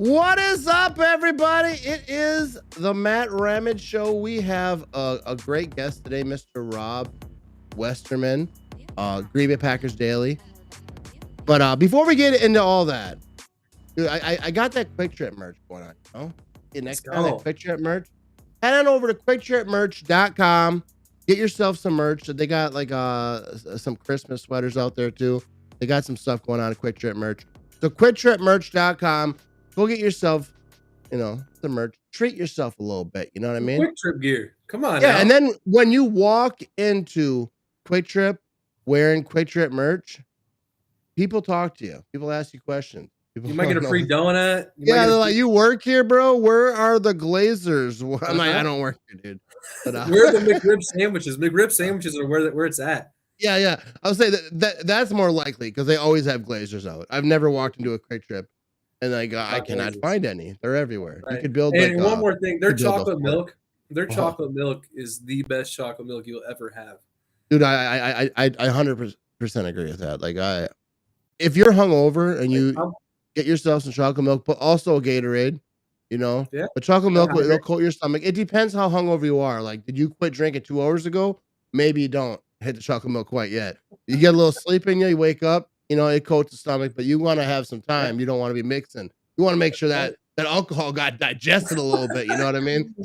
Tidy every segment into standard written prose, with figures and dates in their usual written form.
What is up, everybody? It is the Matt Ramage Show. We have a great guest today, Mr. Rob Westerman, GBP Packers Daily. But before we get into all that, dude, I got that Quick Trip merch going on. You know? Next time that Quick Trip merch, head on over to quicktripmerch.com. Get yourself some merch. They got like some Christmas sweaters out there too. They got some stuff going on at Quick Trip merch. So quicktripmerch.com. Go get yourself, some merch. Treat yourself a little bit. You know what I mean? Quick Trip gear. Come on. Yeah, now. And then when you walk into Quick Trip wearing Quick Trip merch, people talk to you. People ask you questions. People you might get a free donut. They're like, "You work here, bro? Where are the Glazers?" I'm like, "I don't work here, dude." But where are the McRib sandwiches? McRib sandwiches are where it's at. Yeah. I would say that's more likely because they always have Glazers out. I've never walked into a Quick Trip and like I cannot find any. They're everywhere. Right. You could build. And one more thing, their chocolate milk. Their chocolate milk is the best chocolate milk you'll ever have. Dude, I 100% agree with that. Like if you're hungover and you get yourself some chocolate milk, but also a Gatorade. Yeah. But chocolate milk it'll coat your stomach. It depends how hungover you are. Like, did you quit drinking 2 hours ago? Maybe you don't hit the chocolate milk quite yet. You get a little sleep in you wake up, it coats the stomach, but you want to have some time. You don't want to be mixing. You want to make sure that alcohol got digested a little bit. You know what I mean?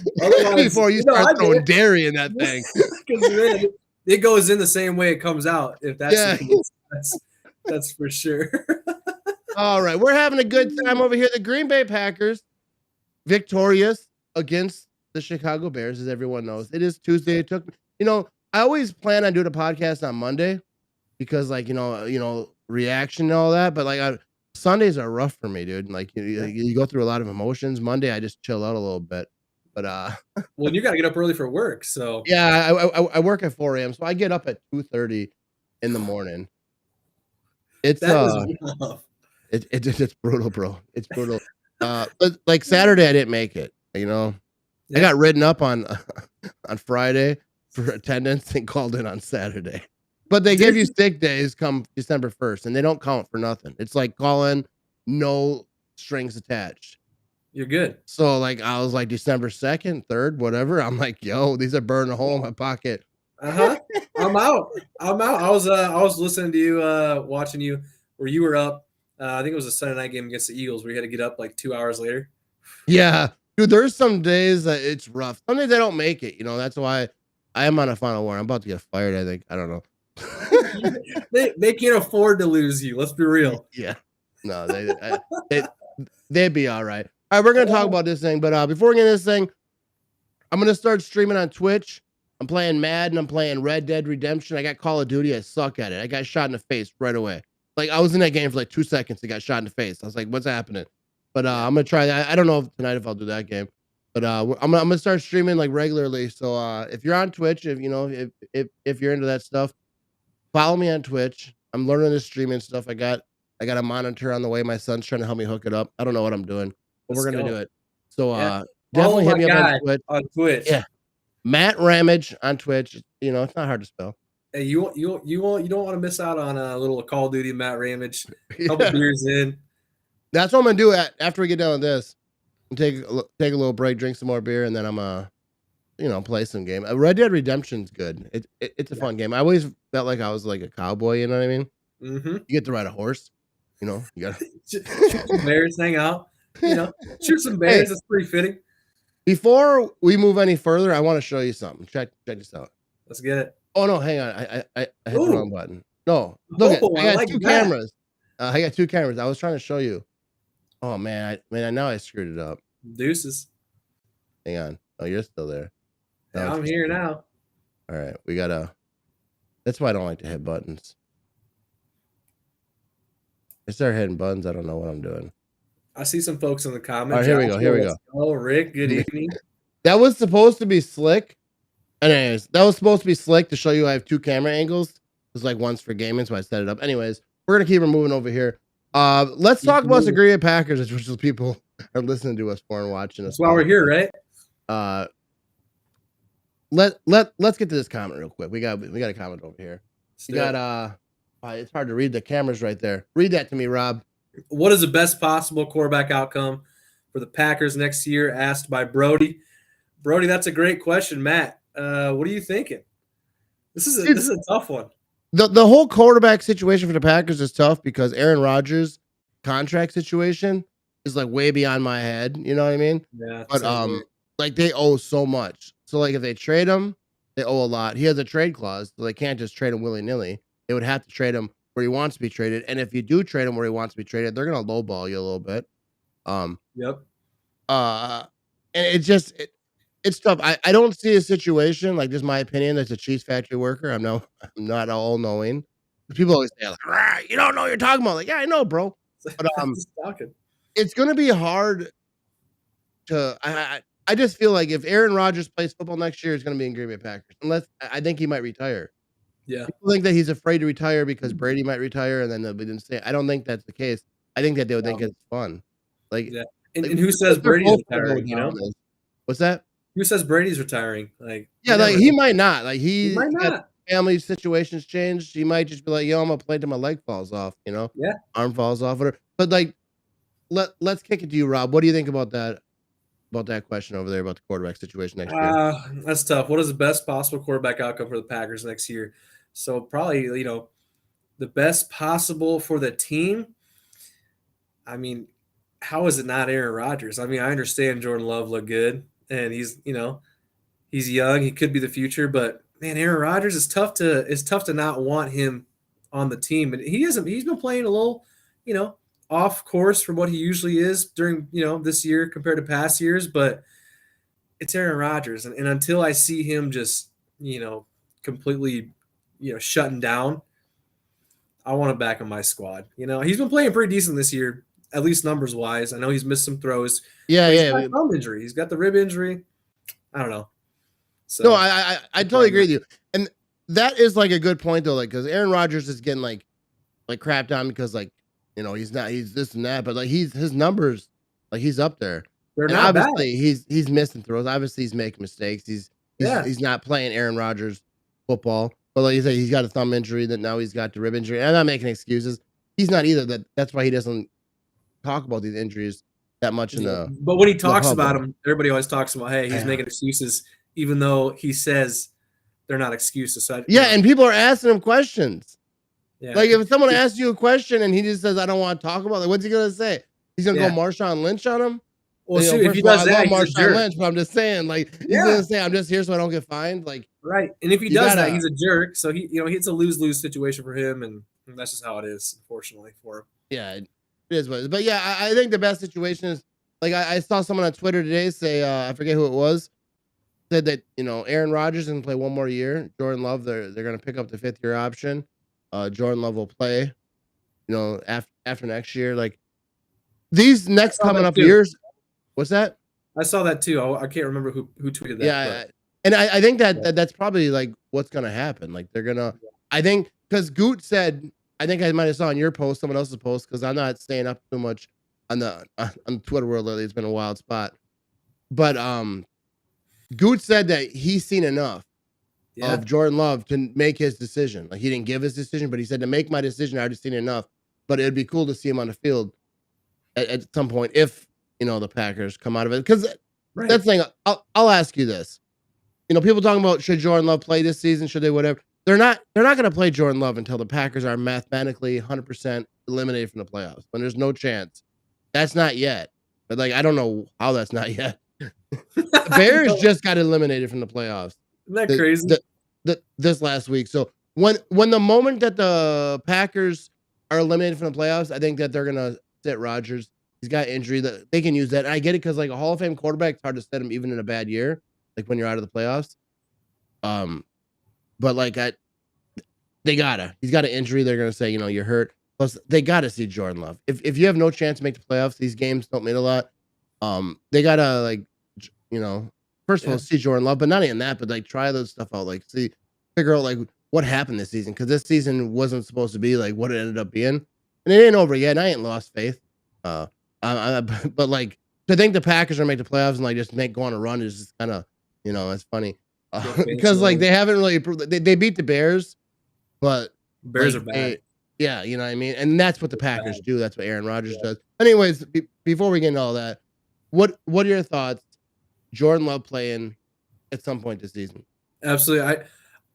Before you start throwing dairy in that thing. Because it goes in the same way it comes out. If that's for sure. All right, we're having a good time over here. The Green Bay Packers victorious against the Chicago Bears, as everyone knows. It is Tuesday. It took, I always plan on doing a podcast on Monday because, like, reaction and all that. But like, Sundays are rough for me, dude. Like, you go through a lot of emotions. Monday, I just chill out a little bit. But well, you got to get up early for work, so yeah, I work at 4 a.m. so I get up at 2:30 in the morning. It's it's brutal, bro. It's brutal. But like Saturday, I didn't make it. I got written up on Friday for attendance and called in on Saturday. But they give you sick days come December 1st, and they don't count for nothing. It's like calling, no strings attached. You're good. So like I was like December 2nd, 3rd, whatever. I'm like, yo, these are burning a hole in my pocket. I'm out. I was listening to you, watching you where you were up. I think it was a Sunday night game against the Eagles where you had to get up like 2 hours later. Yeah, dude, there's some days that it's rough. Some days I don't make it. That's why I am on a final war. I'm about to get fired, I think. I don't know. they can't afford to lose you. Let's be real. Yeah. No, they'd be all right. All right, we're going to talk about this thing. But before we get into this thing, I'm going to start streaming on Twitch. I'm playing Madden. I'm playing Red Dead Redemption. I got Call of Duty. I suck at it. I got shot in the face right away. Like, I was in that game for like 2 seconds. I got shot in the face. I was like, what's happening? But I'm going to try that. I don't know tonight if I'll do that game. But I'm going to start streaming like regularly. So if you're on Twitch, if you're into that stuff, follow me on Twitch. I'm learning this streaming stuff. I got a monitor on the way. My son's trying to help me hook it up. I don't know what I'm doing, but we're going to do it. So definitely hit me up on Twitch. Yeah. Matt Ramage on Twitch. It's not hard to spell. Hey, you don't want to miss out on a little Call of Duty Matt Ramage. Couple beers in. That's what I'm gonna do after we get done with this. Take a little break, drink some more beer, and then I'm play some game. Red Dead Redemption's good. It's a fun game. I always felt like I was like a cowboy. You know what I mean? Mm-hmm. You get to ride a horse. You gotta shoot some bears, hang out. Shoot some bears. Hey, that's pretty fitting. Before we move any further, I want to show you something. Check this out. Let's get it. Oh no, hang on. I hit the wrong button. No, look, I got two cameras. I got 2 cameras. I was trying to show you. Oh man, now I screwed it up. Deuces. Hang on. Oh, you're still there. Yeah, I'm here now. All right, we gotta. That's why I don't like to hit buttons. I start hitting buttons. I don't know what I'm doing. I see some folks in the comments. All right, here we go. Oh, Rick, good evening. That was supposed to be slick. Anyways, that was supposed to be slick to show you I have 2 camera angles. It was like once for gaming, so I set it up. Anyways, we're gonna keep it moving over here. Let's talk about the Green Bay Packers, which is people are listening to us for and watching us. That's why we're here, right? Let's get to this comment real quick. We got a comment over here. You got it's hard to read. The camera's right there. Read that to me, Rob. What is the best possible quarterback outcome for the Packers next year? Asked by Brody. Brody, that's a great question, Matt. What are you thinking? This is a tough one. The whole quarterback situation for the Packers is tough because Aaron Rodgers' contract situation is like way beyond my head. You know what I mean? Yeah, But same here. like they owe so much. So like if they trade him, they owe a lot. He has a trade clause, so they can't just trade him willy nilly. They would have to trade him where he wants to be traded. And if you do trade him where he wants to be traded, they're gonna lowball you a little bit. Um, Yep. and it's tough. I don't see a situation like this. Is my opinion as a cheese factory worker. I'm not all knowing. People always say like, "Rah, you don't know what you're talking about." Like, yeah, I know, bro. But Just talking. it's gonna be hard to. I just feel like if Aaron Rodgers plays football next year, it's gonna be in Green Bay Packers. Unless I think he might retire. Yeah. People think that he's afraid to retire because Brady might retire, and then they'll be didn't say. I don't think that's the case. I think that they would think it's fun. Like, Yeah. And like who says they're Brady's both gonna go retiring? You know, down is- What's that? who says Brady's retiring? Like, Yeah, you like never he know. might not. Like He might got not. family situations changed. He might just be like, "Yo, I'm gonna play till my leg falls off." You know, Yeah. arm falls off. Whatever. But like, let's kick it to you, Rob. What do you think about that? About that question over there about the quarterback situation next year? That's tough. What is the best possible quarterback outcome for the Packers next year? So probably, the best possible for the team. I mean, how is it not Aaron Rodgers? I mean, I understand Jordan Love looked good and he's young, he could be the future, but man, Aaron Rodgers is tough to not want him on the team. And he's been playing a little, you know, off course from what he usually is during, this year compared to past years, but it's Aaron Rodgers. And until I see him just, completely, shutting down, I want him back on my squad. He's been playing pretty decent this year, at least numbers wise. I know he's missed some throws, Yeah, but he's yeah. got a thumb injury. He's got the rib injury. I don't know. So No, I totally agree with you. And that is like a good point though, like because Aaron Rodgers is getting like crapped on because he's this and that, but like his numbers, like he's up there. they're And not bad. obviously he's missing throws. Obviously he's making mistakes. Yeah. He's not playing Aaron Rodgers football. But like you say, he's got a thumb injury that now he's got the rib injury. And I'm not making excuses. He's not either. That's why he doesn't talk about these injuries that much in the But when he talks about hubbub. them, everybody always talks about, hey, he's Yeah. making excuses, even though he says they're not excuses. So And people are asking him questions. yeah. Like if someone asks you a question and he just says, "I don't want to talk about it," what's he gonna say? He's gonna Yeah. go Marshawn Lynch on him? Well, shoot, if First he of all, does I that, love he's a Marshawn jerk. Lynch, but I'm just saying, like, he's Yeah. gonna say, "I'm just here so I don't get fined." Like, Right. And if he You does that, gotta- he's a jerk. So it's a lose-lose situation for him, and that's just how it is, unfortunately, for him. yeah, it is what it is. But yeah, I think the best situation is like I saw someone on Twitter today say, I forget who it was, said that Aaron Rodgers can play one more year. Jordan Love, they're gonna pick up the 5th-year option. Jordan Love will play, after next year. Like these next saw coming that up too. years. What's that? I saw that too. I can't remember who tweeted that. Yeah, but and I think that's probably like what's gonna happen. Like they're gonna, I think, because Goot said, I think I might have saw on your post, someone else's post, because I'm not staying up too much on the Twitter world lately. It's been a wild spot, but Goot said that he's seen enough yeah, of Jordan Love to make his decision. Like he didn't give his decision, but he said to make my decision, I already seen enough. But it'd be cool to see him on the field at some point if the Packers come out of it. Because right. that's the thing. I'll ask you this. People talking about should Jordan Love play this season? Should they whatever? They're not going to play Jordan Love until the Packers are mathematically 100% eliminated from the playoffs. When there's no chance. That's not yet. But like I don't know how that's not yet. The Bears just got eliminated from the playoffs. Isn't that crazy? This last week. So when the moment that the Packers are eliminated from the playoffs, I think that they're gonna sit Rodgers. He's got injury that they can use that. And I get it because like a Hall of Fame quarterback, it's hard to set him even in a bad year, like when you're out of the playoffs. But like he's got an injury. They're gonna say you're hurt. Plus they gotta see Jordan Love. If you have no chance to make the playoffs, these games don't mean a lot. They gotta first of all, see Jordan Love, but not even that, but like try those stuff out, like figure out like what happened this season, because this season wasn't supposed to be like what it ended up being, and it ain't over yet. And I ain't lost faith. But like to think the Packers are gonna make the playoffs and like just go on a run is just kind of it's funny because like they haven't really they beat the Bears, but Bears like, are bad. Yeah, you know what I mean, and that's what the Packers do. That's what Aaron Rodgers does. Anyways, before we get into all that. What are your thoughts? Jordan Love playing at some point this season. Absolutely.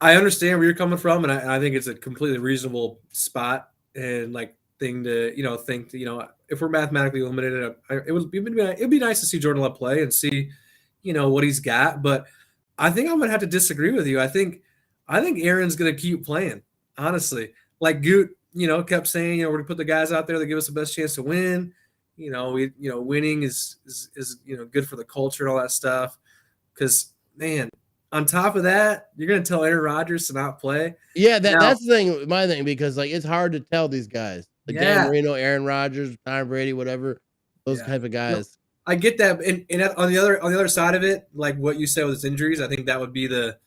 I understand where you're coming from, and I think it's a completely reasonable spot and like thing to think that if we're mathematically limited, it'd be nice to see Jordan Love play and see what he's got. But I think I'm gonna have to disagree with you. I think Aaron's gonna keep playing. Honestly, like Goot, kept saying, we're gonna put the guys out there that give us the best chance to win. Winning is good for the culture and all that stuff. Because man, on top of that, you're gonna tell Aaron Rodgers to not play. Yeah, Now, that's the thing, my thing, because like it's hard to tell these guys. Like Dan yeah, Marino, Aaron Rodgers, Tom Brady, whatever, those yeah. type of No, guys. I get that, and on the other side of it, like what you said with his injuries, I think that would be the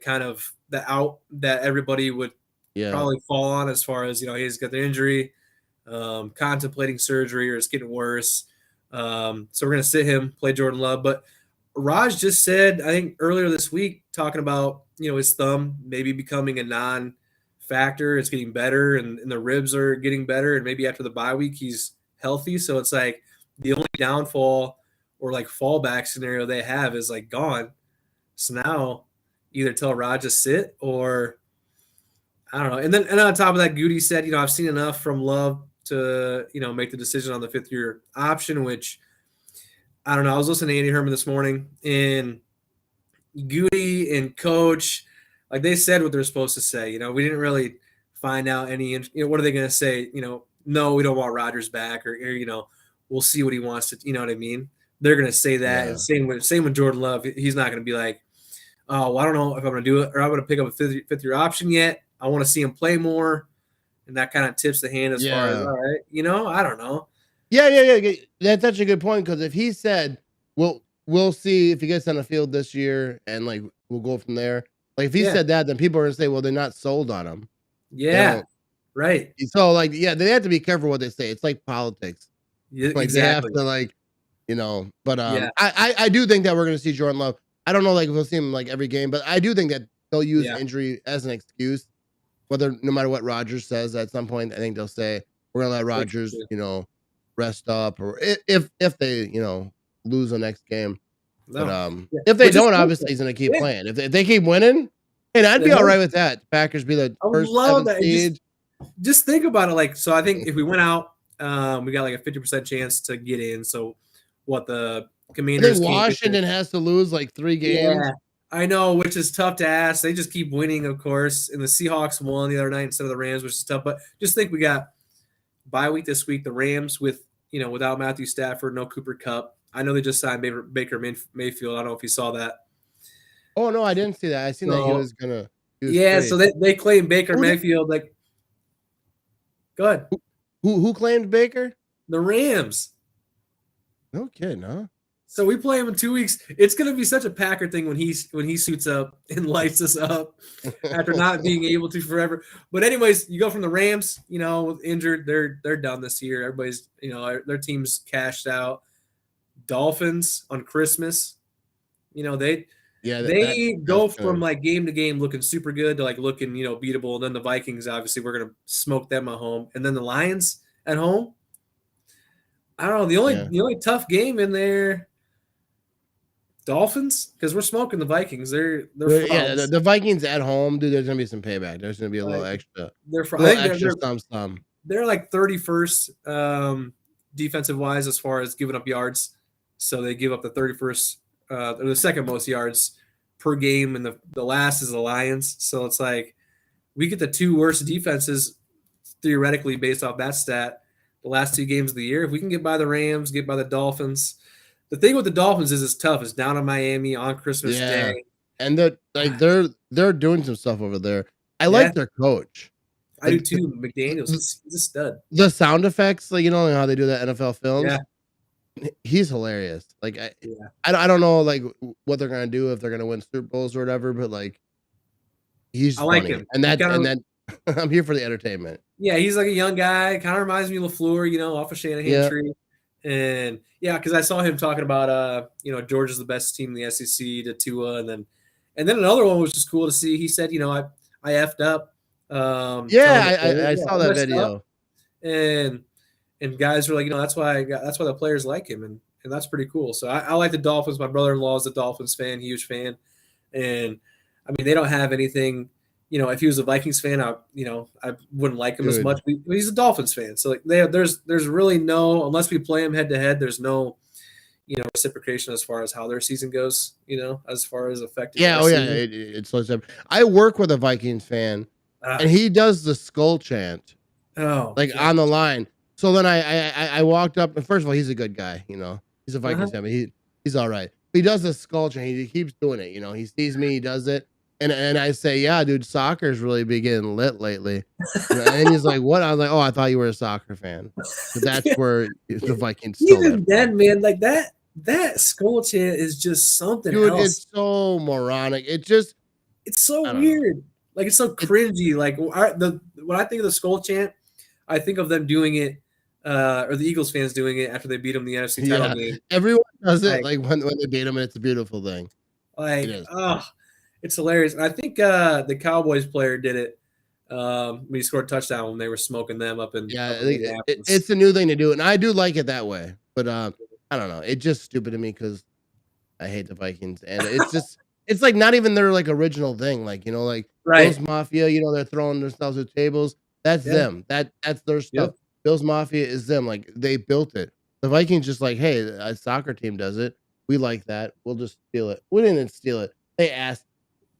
kind of the out that everybody would Yeah. probably fall on as far as he's got the injury, contemplating surgery, or it's getting worse. So we're gonna sit him, play Jordan Love, but Raj just said, I think earlier this week, talking about his thumb maybe becoming a non-factor. It's getting better, and the ribs are getting better, and maybe after the bye week he's healthy. So it's like the only downfall or like fallback scenario they have is like gone. So now either tell Raj to sit or I don't know. And on top of that, Goody said, I've seen enough from Love to make the decision on the 5th-year option, which I don't know. I was listening to Andy Herman this morning, and Goody and Coach, like they said what they're supposed to say. We didn't really find out any. What are they going to say? No, we don't want Rodgers back, or we'll see what he wants to. You know what I mean? They're going to say that, Yeah. and same with Jordan Love. He's not going to be like, oh, well, I don't know if I'm going to do it, or I'm going to pick up a 5th-year option yet. I want to see him play more, and that kind of tips the hand as far as all right. I don't know. Yeah. That's such a good point, because if he said, we'll see if he gets on the field this year and like we'll go from there. Like if he said that, then people are gonna say, well, they're not sold on him. Yeah. Right. So like, yeah, they have to be careful what they say. It's like politics. Yeah, Like exactly. they have to but I do think that we're gonna see Jordan Love. I don't know like if we'll see him like every game, but I do think that they'll use injury as an excuse. Whether no matter what Rodgers says at some point, I think they'll say we're gonna let Rodgers, rest up, or if they, lose the next game. No. But if they don't, obviously he's gonna keep playing. If they keep winning, and I'd be all right with that. Packers be the first 7th seed. Just think about it. Like, so I think if we went out, we got like a 50% chance to get in. So what the Commanders? I think Washington has to lose like 3 games. Yeah, I know, which is tough to ask. They just keep winning, of course. And the Seahawks won the other night instead of the Rams, which is tough. But just think we got bye week this week. The Rams with without Matthew Stafford, no Cooper Kupp. I know they just signed Baker Mayfield. I don't know if you saw that. Oh no, I didn't see that. I seen that he was gonna. So they claim Baker Mayfield. Like, go ahead. Who claimed Baker? The Rams. No kidding, huh? So we play him in 2 weeks. It's going to be such a Packer thing when he suits up and lights us up after not being able to forever. But anyways, you go from the Rams, injured, they're done this year. Everybody's, their team's cashed out. Dolphins on Christmas, they go from like game to game looking super good to like looking, beatable. And then the Vikings, obviously, we're going to smoke them at home. And then the Lions at home. I don't know. The only tough game in there. Dolphins, because we're smoking the Vikings. They're the Vikings at home, dude. There's gonna be some payback. There's gonna be a little extra. They're like 31st defensive wise as far as giving up yards. So they give up the 31st or the second most yards per game, and the last is the Lions. So it's like we get the 2 worst defenses theoretically based off that stat. The last 2 games of the year, if we can get by the Rams, get by the Dolphins. The thing with the Dolphins is it's tough. It's down in Miami on Christmas Day, and they're doing some stuff over there. I like their coach. I do too. McDaniels, he's a stud. The sound effects, like how they do that NFL films. Yeah, he's hilarious. Like I don't know like what they're gonna do if they're gonna win Super Bowls or whatever, but like he's like funny. him, and then I'm here for the entertainment. Yeah, he's like a young guy. Kind of reminds me of LaFleur, off of Shanahan tree. And because I saw him talking about Georgia's the best team in the SEC to Tua, and then another one was just cool to see. He said, I effed up. I saw that video. And guys were like, that's why the players like him. and that's pretty cool. So I like the Dolphins. My brother-in-law is a Dolphins fan, huge fan, and I mean they don't have anything. You know, if he was a Vikings fan, I wouldn't like him as Dude. much. But he's a Dolphins fan, so like there's really no, unless we play him head to head, there's no reciprocation as far as how their season goes. As far as affecting Yeah, our oh yeah, season. it's so simple. I work with a Vikings fan, and he does the skull chant Oh, like yeah. on the line. So then I walked up, and first of all, he's a good guy. He's a Vikings fan, but he's all right. He does the skull chant. He keeps doing it. He sees me, he does it, and I say, yeah, dude, soccer's really been getting lit lately. And he's like, what? I was like, oh, I thought you were a soccer fan. But that's where the Vikings stole that Even from. then, man, like that skull chant is just something Dude, else. it's so moronic. It's so I don't know. weird. Like it's so cringy. Like when I think of the skull chant, I think of them doing it, or the Eagles fans doing it after they beat them in the NFC title game. Everyone does it like when they beat them, and it's a beautiful thing. Like, it's hilarious. And I think the Cowboys player did it when he scored a touchdown when they were smoking them up in it's a new thing to do, and I do like it that way. But I don't know. It's just stupid to me because I hate the Vikings, and it's like not even their like original thing. Like like Bills Mafia, they're throwing themselves at tables. That's them. That's their stuff. Bills Mafia is them. Like they built it. The Vikings just like, hey, a soccer team does it. We like that. We'll just steal it. We didn't steal it. They asked.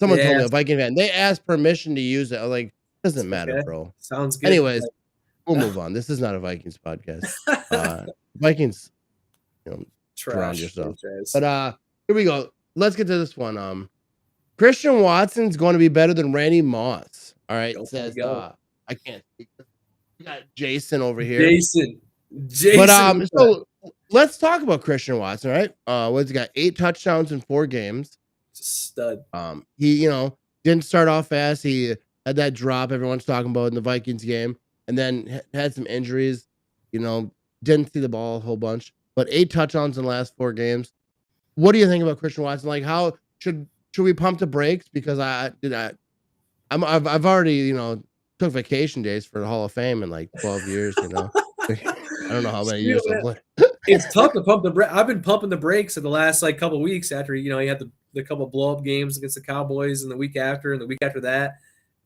Someone told me, a Viking fan. They asked permission to use it. I was like, doesn't matter, bro. Sounds good. Anyways, we'll move on. This is not a Vikings podcast. Vikings, surround yourself. But here we go. Let's get to this one. Christian Watson's going to be better than Randy Moss. All right. It says I can't speak. We got Jason over here. Jason. But so let's talk about Christian Watson, right? What's he got? 8 touchdowns in 4 games. Stud. He, didn't start off fast. He had that drop everyone's talking about in the Vikings game, and then had some injuries. Didn't see the ball a whole bunch, but 8 touchdowns in the last 4 games. What do you think about Christian Watson? Like, how should we pump the brakes? Because I've already took vacation days for the Hall of Fame in like 12 years. I don't know how many years I've played. It's tough to pump the brake. I've been pumping the brakes in the last like couple of weeks after he had the couple of blow up games against the Cowboys, and the week after, and the week after that,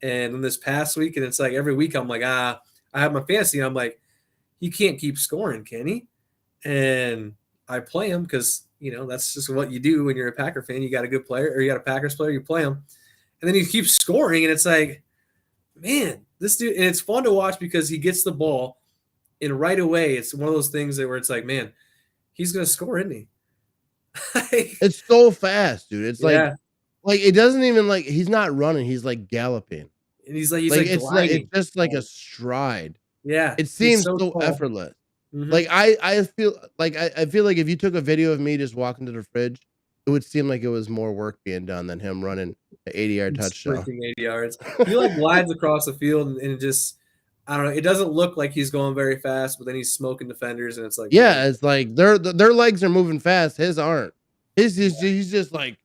and then this past week, and it's like every week I'm like, I have my fantasy, and I'm like, he can't keep scoring, can he? And I play him because that's just what you do when you're a Packer fan. You got a good player, or you got a Packers player, you play him, and then he keeps scoring, and it's like, man, this dude, and it's fun to watch because he gets the ball. And right away, it's one of those things where it's like, man, he's gonna score, isn't he? It's so fast, dude. It's like it doesn't even like he's not running; he's like galloping. And he's like it's just like a stride. Yeah, it seems so effortless. Like I feel like if you took a video of me just walking to the fridge, it would seem like it was more work being done than him running the 80-yard touchdown. Sprinting 80 yards. He like glides across the field and it just. I don't know. It doesn't look like he's going very fast, but then he's smoking defenders, and it's like, man. It's like their legs are moving fast. His aren't. He's just like,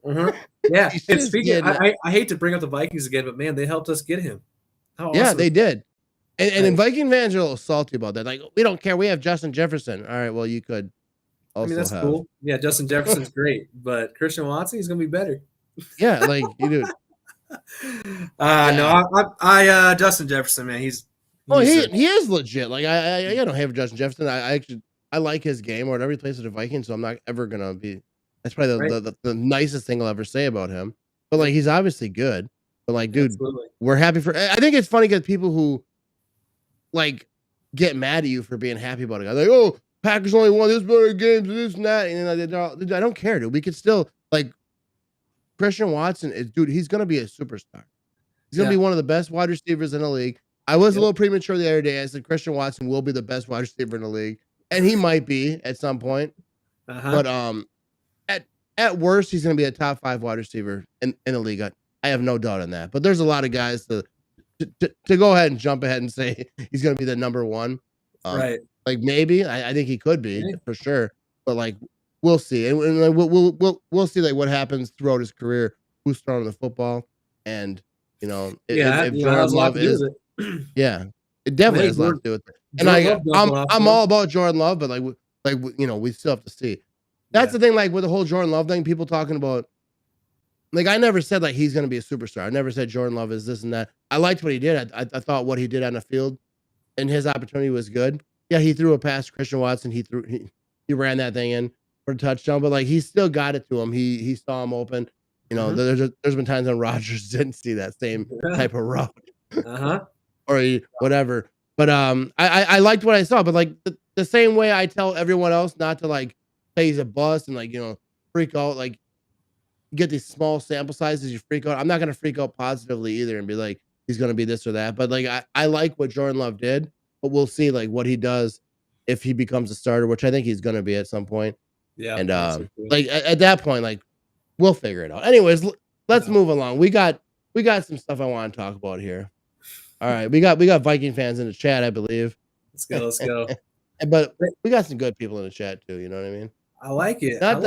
yeah. And speaking, I hate to bring up the Vikings again, but man, they helped us get him. Yeah, they did. And Viking fans are a little salty about that. Like, we don't care. We have Justin Jefferson. All right, well, you could. Also that's cool. Yeah, Justin Jefferson's great, but Christian Watson, he's gonna be better. Yeah, like you do. No, Justin Jefferson, man, he is legit. Like I don't hate Justin Jefferson. I like his game or whatever he plays for the Vikings, so I'm not ever gonna be. That's probably the nicest thing I'll ever say about him. But like he's obviously good. But like, dude, we're happy for. I think it's funny because people who like get mad at you for being happy about it. Like, oh, Packers only won this many games, this and that, and I don't care, dude. We could still like Christian Watson is, dude. He's gonna be a superstar. He's gonna be one of the best wide receivers in the league. I was a little premature the other day. I said Christian Watson will be the best wide receiver in the league, and he might be at some point. But at worst, he's going to be a top 5 wide receiver in the league. I have no doubt on that. But there's a lot of guys to go ahead and jump ahead and say he's going to be the number 1. Right? Like maybe I think he could be for sure. But like we'll see, and we'll see like what happens throughout his career. Who's throwing the football, and if Jordan Love is. Yeah, it definitely has a lot to do with it. And I'm all about Jordan Love, but like Like, we still have to see. That's the thing, like, with the whole Jordan Love thing, people talking about, like, I never said, like, he's gonna be a superstar. I never said Jordan Love is this and that. I liked what he did. I thought what he did on the field and his opportunity was good. Yeah, he threw a pass to Christian Watson. He ran that thing in for a touchdown, but, like, he still got it to him. He saw him open. There's been times when Rodgers didn't see that same type of route or whatever. But I liked what I saw. But, like, the same way I tell everyone else not to, like, say he's a bust and, like, freak out, like, get these small sample sizes, you freak out. I'm not gonna freak out positively either and be like, he's gonna be this or that. But, like, I like what Jordan Love did, but we'll see, like, what he does if he becomes a starter, which I think he's gonna be at some point. Yeah. And like, at that point, like, we'll figure it out. Anyways, let's move along. We got some stuff I want to talk about here. All right, we got Viking fans in the chat, I believe. Let's go. But we got some good people in the chat too. You know what I mean? I like it. Not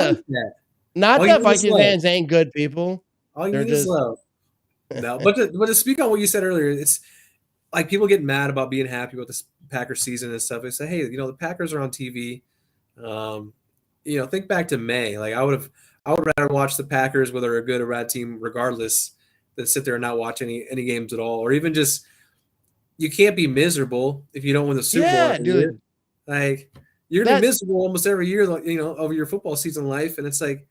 that Viking fans ain't good people. All you need is love. No, but to speak on what you said earlier, it's like people get mad about being happy with this Packers season and stuff. They say, hey, the Packers are on TV. Think back to May. Like I would rather watch the Packers, whether they're a good or bad team, regardless, than sit there and not watch any games at all. Or even just, you can't be miserable if you don't win the Super Bowl. Yeah, dude. Year. Like you're gonna be miserable almost every year, over your football season life, and it's like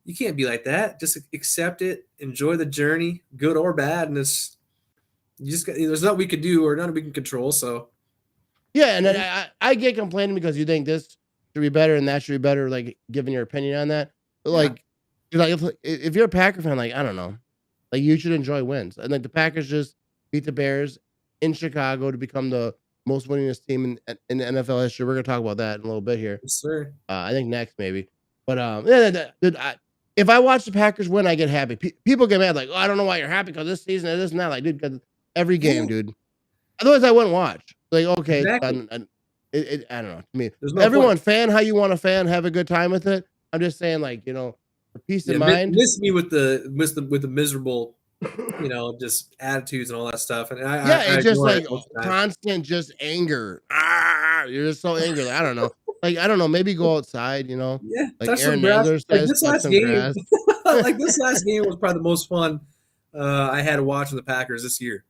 you can't be like that. Just accept it, enjoy the journey, good or bad, and there's nothing we could do or nothing we can control. So yeah, and then I get complaining because you think this should be better and that should be better, like giving your opinion on that. But like, if you're a Packer fan, like I don't know, like you should enjoy wins. And like the Packers just beat the Bears in Chicago to become the most winningest team in the NFL history. We're gonna talk about that in a little bit here. Yes, sir. I think next maybe. But if I watch the Packers win, I get happy. People get mad like, oh, I don't know why you're happy because this season and this and that. Like, dude, because every game, dude. Otherwise, I wouldn't watch. Like, okay, exactly. I don't know. To me, everyone fan how you want to fan, have a good time with it. I'm just saying, like, for peace of mind. Miss me with the miserable, just attitudes and all that stuff. And it's just like constant, just anger. You're just so angry. Like, I don't know. Like, I don't know. Maybe go outside. Yeah, like Aaron Nadler says, this last game. Like this last game was probably the most fun I had to watch with the Packers this year.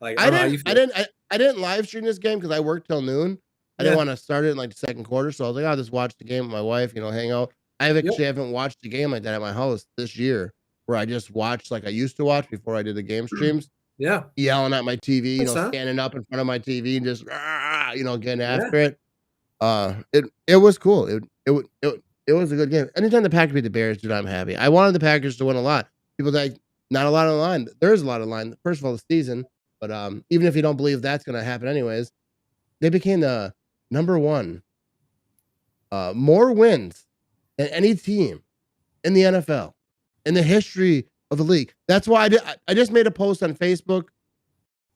Like I didn't live stream this game because I worked till noon. I didn't want to start it in like the second quarter, so I was like, I'll just watch the game with my wife. Hang out. I haven't watched a game like that at my house this year, where I just watched like I used to watch before I did the game streams. Yeah, yelling at my TV, standing up in front of my TV and just getting after it. It was cool. It was a good game. Anytime the Packers beat the Bears, dude, I'm happy. I wanted the Packers to win a lot. People like not a lot on the line. There's a lot of line. First of all, the season, but even if you don't believe that's going to happen anyways, they became the number one, more wins than any team in the NFL in the history of the league. That's why I just made a post on Facebook.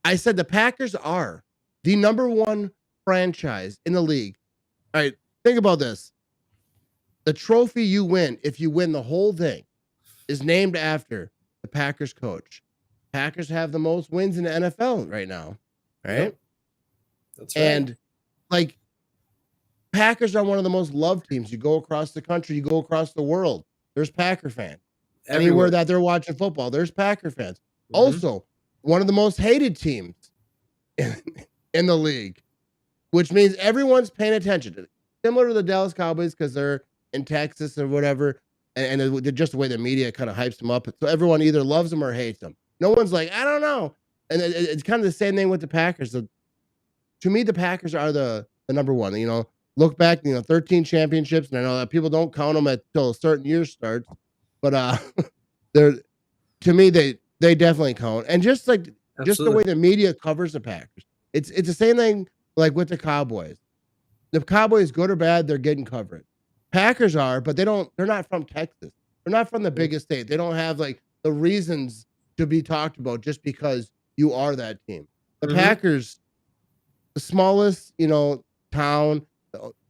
I said the Packers are the number one franchise in the league. All right, think about this. The trophy you win, if you win the whole thing, is named after the Packers coach. Packers have the most wins in the NFL right now, right? Yep. That's right. And like Packers are one of the most loved teams. You go across the country, you go across the world, there's Packer fans. Anywhere that they're watching football, there's Packer fans. Mm-hmm. Also, one of the most hated teams in the league, which means everyone's paying attention to it. Similar to the Dallas Cowboys because they're in Texas or whatever, and just the way the media kind of hypes them up. So everyone either loves them or hates them. No one's like, I don't know. And it's kind of the same thing with the Packers. To me, the Packers are the number one. Look back, 13 championships, and I know that people don't count them until a certain year starts, but to me, they definitely count. And just like just the way the media covers the Packers, it's the same thing like with the Cowboys. The Cowboys, good or bad, they're getting coverage. Packers are, but they're not from Texas. They're not from the biggest state. They don't have like the reasons to be talked about just because you are that team. The Packers, the smallest, town,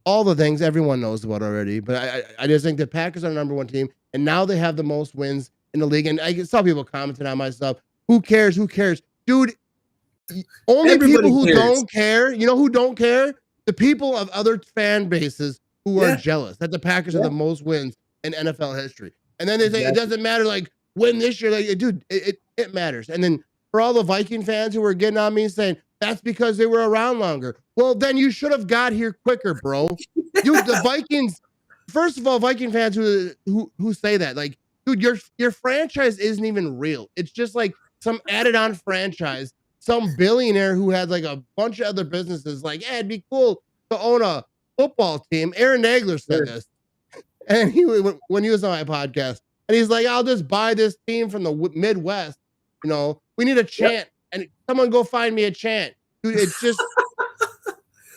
all the things everyone knows about already. But I just think the Packers are the number one team, and now they have the most wins in the league. And I saw people commenting on my stuff. Who cares? Who cares? Dude, only everybody people who cares. Don't care, who don't care? The people of other fan bases who are jealous that the Packers have the most wins in NFL history. And then they say it doesn't matter, like, win this year. Like, dude, it matters. And then for all the Viking fans who were getting on me saying that's because they were around longer. Well, then you should have got here quicker, bro. Dude, the Vikings. First of all, Viking fans who say that, like, dude, your franchise isn't even real. It's just like some added on franchise. Some billionaire who had like a bunch of other businesses, like, it'd be cool to own a football team. Aaron Nagler said this, and when he was on my podcast, and he's like, "I'll just buy this team from the Midwest. You know, we need a chant, and someone go find me a chant, dude." It's just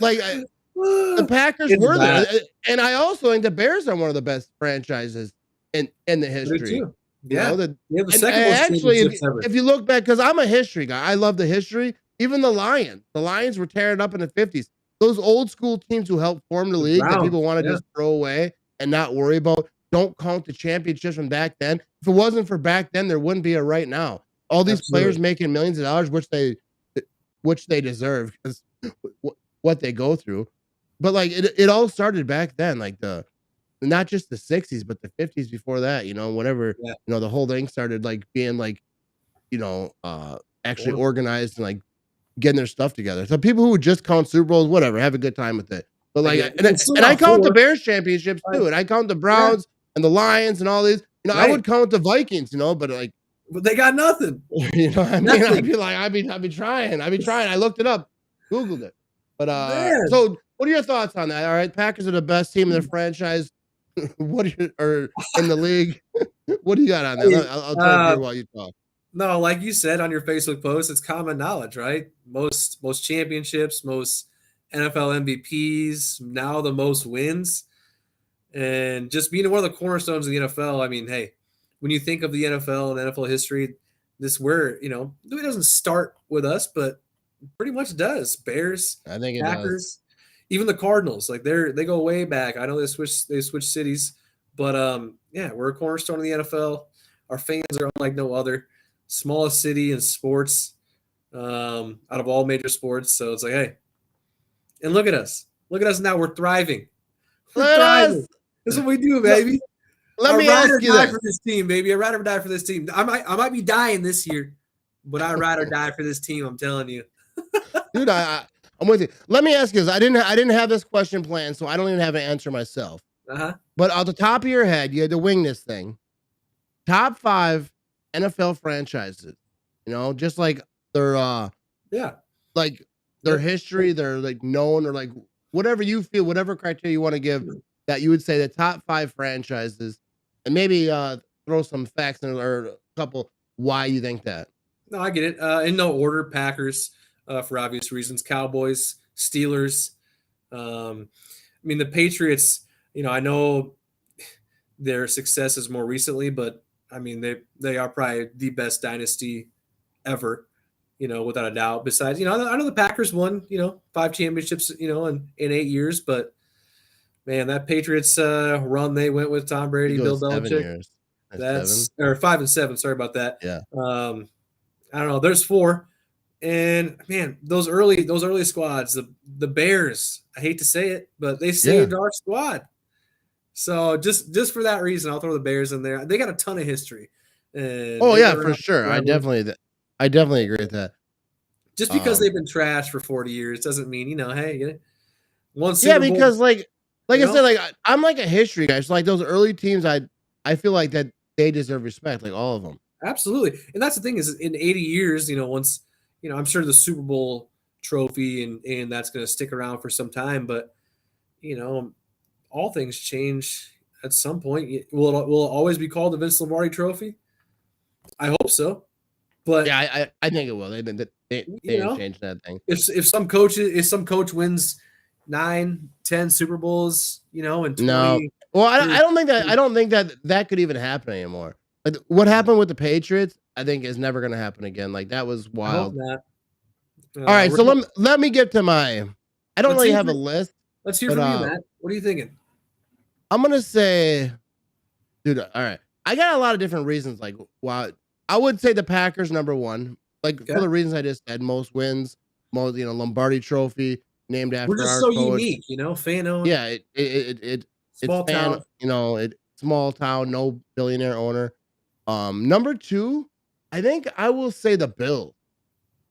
like the Packers were there, and I also think the Bears are one of the best franchises in the history. Yeah, you know, they have the second most actually, if you look back, because I'm a history guy, I love the history. Even the Lions were tearing up in the 50s. Those old school teams who helped form the league that people want to just throw away and not worry about. Don't count the championships from back then. If it wasn't for back then, there wouldn't be a right now. All these players making millions of dollars, which they deserve because what they go through. But like it all started back then, like not just the 60s, but the 50s before that, you know, whenever, you know, the whole thing started like being like, you know, actually organized and like getting their stuff together. So people who would just count Super Bowls, whatever, have a good time with it. But like, and I count the Bears championships too, and I count the Browns and the Lions and all these. You know, I would count the Vikings, you know, but like, but they got nothing. You know, I mean, I'd be like, I'd be trying. I looked it up, Googled it. But so what are your thoughts on that? All right, Packers are the best team in the franchise. What are in the league? What do you got on that? I'll talk here while you talk. No, like you said on your Facebook post, it's common knowledge, right? Most championships, most NFL MVPs, now the most wins, and just being one of the cornerstones of the NFL. I mean, hey, when you think of the NFL and NFL history, this where, you know, it doesn't start with us, but pretty much does. Bears, I think it Packers, does. Even the Cardinals, like they go way back. I know they switch cities, but yeah, we're a cornerstone of the NFL. Our fans are unlike no other. Smallest city in sports, out of all major sports. So it's like, hey, and look at us now. We're thriving. We're thriving. This is what we do, baby. Let me ask you that for this team, baby. I ride or die for this team. I might be dying this year, but I ride or die for this team. I'm telling you, dude. I'm with you. Let me ask you this. I didn't have this question planned, so I don't even have an answer myself. But off the top of your head, you had to wing this thing. Top 5 NFL franchises. You know, just like their like their history, they're like known, or like whatever you feel, whatever criteria you want to give, that you would say the top 5 franchises, and maybe throw some facts in or a couple why you think that. No, I get it. In no order: Packers, for obvious reasons; Cowboys, Steelers. I mean, the Patriots. You know, I know their success is more recently, but I mean, they are probably the best dynasty ever. You know, without a doubt. Besides, you know, I know the Packers won, you know, 5 championships, you know, in 8 years, but man, that Patriots run they went with Tom Brady, Bill Belichick. 7 years. That's 7. Or 5 and 7. Sorry about that. Yeah. I don't know. There's 4, and man, those early squads, the Bears. I hate to say it, but they saved our squad. So just for that reason, I'll throw the Bears in there. They got a ton of history. And for sure. I definitely agree with that. Just because they've been trashed for 40 years doesn't mean, you know, hey, one Super Bowl. Because like I said, like I'm like a history guy. So like those early teams, I feel like that they deserve respect, like all of them. Absolutely. And that's the thing is, in 80 years, you know, once, you know, I'm sure the Super Bowl trophy and that's going to stick around for some time, but you know, all things change at some point. Will it always be called the Vince Lombardi Trophy? I hope so. But yeah, I think it will. They ain't changed that thing. If some coach wins 9, 10 Super Bowls, you know, and 20, no. Well, I don't think that could even happen anymore. Like what happened with the Patriots, I think is never going to happen again. Like that was wild. I hope not. All right, so let me get to my. I don't really have a list. Let's hear from you, Matt. What are you thinking? I'm gonna say, dude. All right, I got a lot of different reasons. Like, why I would say the Packers number 1. Like for the reasons I just said, most wins, most Lombardi Trophy, named We're after just our so coach. unique, fan owned, Yeah, it's small fan, town. small town, no billionaire owner. Number 2, I think I will say the Bills.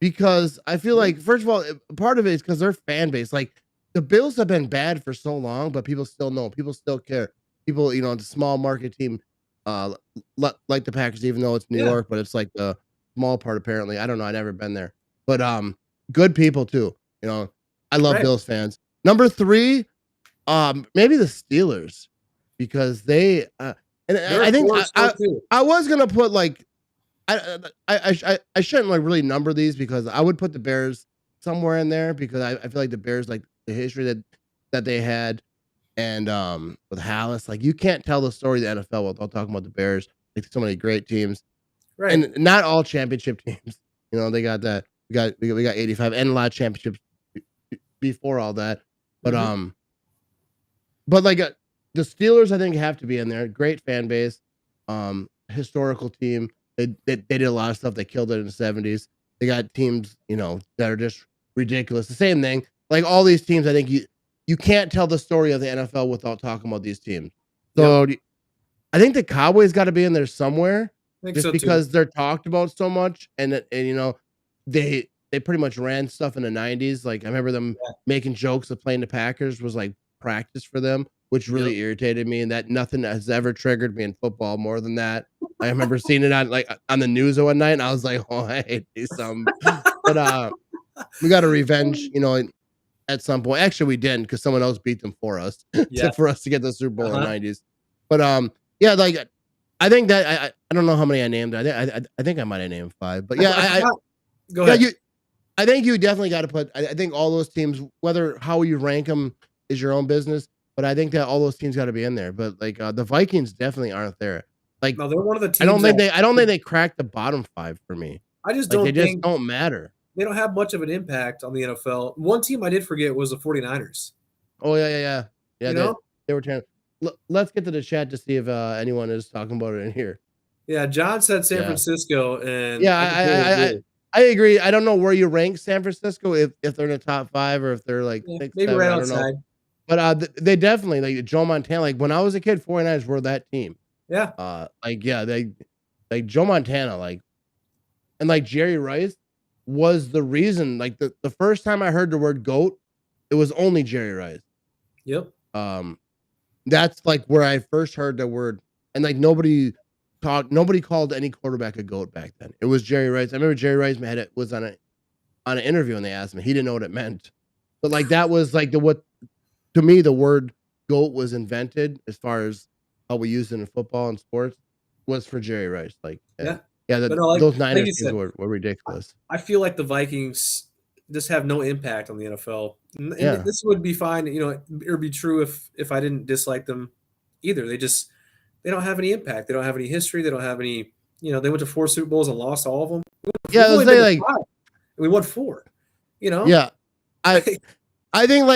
Because I feel Yeah, like, first of all, part of it is because their fan base, like the Bills have been bad for so long, but people still know, people still care. People, it's a small market team, like the Packers, even though it's New yeah, York, but it's like the small part apparently. I don't know, I never been there, but good people too. You know, I love right. Bills fans. Number 3, maybe the Steelers, because they, and They're I a think cornerstone too. I was gonna put like I shouldn't like really number these because I would put the Bears somewhere in there because I feel like the Bears, like the history that they had, and with Hallis, like you can't tell the story of the NFL without talking about the Bears. Like so many great teams, Right. and not all championship teams. They got that. We got 85 and a lot of championships before all that. But Hmm. like the Steelers, I think have to be in there. Great fan base, historical team. They did a lot of stuff. They killed it in the 70s. They got teams, that are just ridiculous. The same thing. Like all these teams, I think you can't tell the story of the NFL without talking about these teams. Yep. So I think the Cowboys got to be in there somewhere, I think just so too. because they're talked about so much, and they pretty much ran stuff in the 90s. Like I remember them Yeah. making jokes of playing the Packers was like practice for them, which Yep. really irritated me, and that nothing has ever triggered me in football more than that. I remember seeing it on the news one night, and I was like, "Oh, I hate these some." But we got a revenge, at some point. Actually, we didn't because someone else beat them for us Yeah. for us to get the Super Bowl in the Uh-huh. 90s. But yeah, like I think that I don't know how many I named. I think I might have named 5. But yeah, I forgot. Go yeah, ahead. I think you definitely got to put. I think all those teams, whether how you rank them is your own business, but I think that all those teams got to be in there. But like the Vikings definitely aren't there. Like No, they're one of the teams I don't think they cracked the bottom 5 for me. I just Like they don't just think don't matter. they don't have much of an impact on the NFL. One team I did forget was the 49ers. Oh yeah. Yeah, You know? they were trying. Let's get to the chat to see if anyone is talking about it in here. Yeah, John said San Yeah. Francisco, and Yeah, I completely agree. I agree. I don't know where you rank San Francisco, if they're in the top 5 or if they're like Yeah, 6, maybe 7, right I don't know. outside. But they definitely, like Joe Montana, like when I was a kid, 49ers were that team. Yeah. Like yeah, they like Joe Montana, like, and like Jerry Rice was the reason. Like the first time I heard the word GOAT, it was only Jerry Rice. Yep. That's like where I first heard the word, and like nobody called any quarterback a GOAT back then. It was Jerry Rice. I remember Jerry Rice was on an interview and they asked him. He didn't know what it meant. But like that was like what to me the word GOAT was invented as far as how we use it in football and sports was for Jerry Rice. Like Yeah. yeah, But no, those like Niners you teams said, were ridiculous. I feel like the Vikings just have no impact on the NFL. And Yeah. this would be fine, it would be true if I didn't dislike them either. They don't have any impact. They don't have any history. They don't have any, they went to 4 Super Bowls and lost all of them. Yeah, We've I was only been saying to like 5, and we won 4, yeah. I think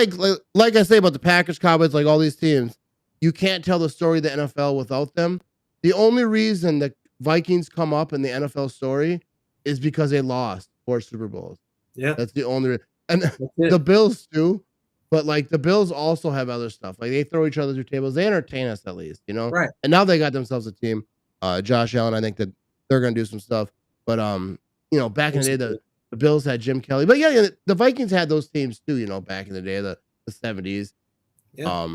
like I say about the Packers, Cowboys, like all these teams, you can't tell the story of the NFL without them. The only reason the Vikings come up in the NFL story is because they lost 4 Super Bowls. Yeah. That's the only and That's it. the Bills too. But like the Bills also have other stuff. Like they throw each other through tables. They entertain us at least, Right. And now they got themselves a team. Josh Allen, I think that they're gonna do some stuff. But back in the day, the Bills had Jim Kelly. But yeah, the Vikings had those teams too, back in the day, the 70s. Yeah.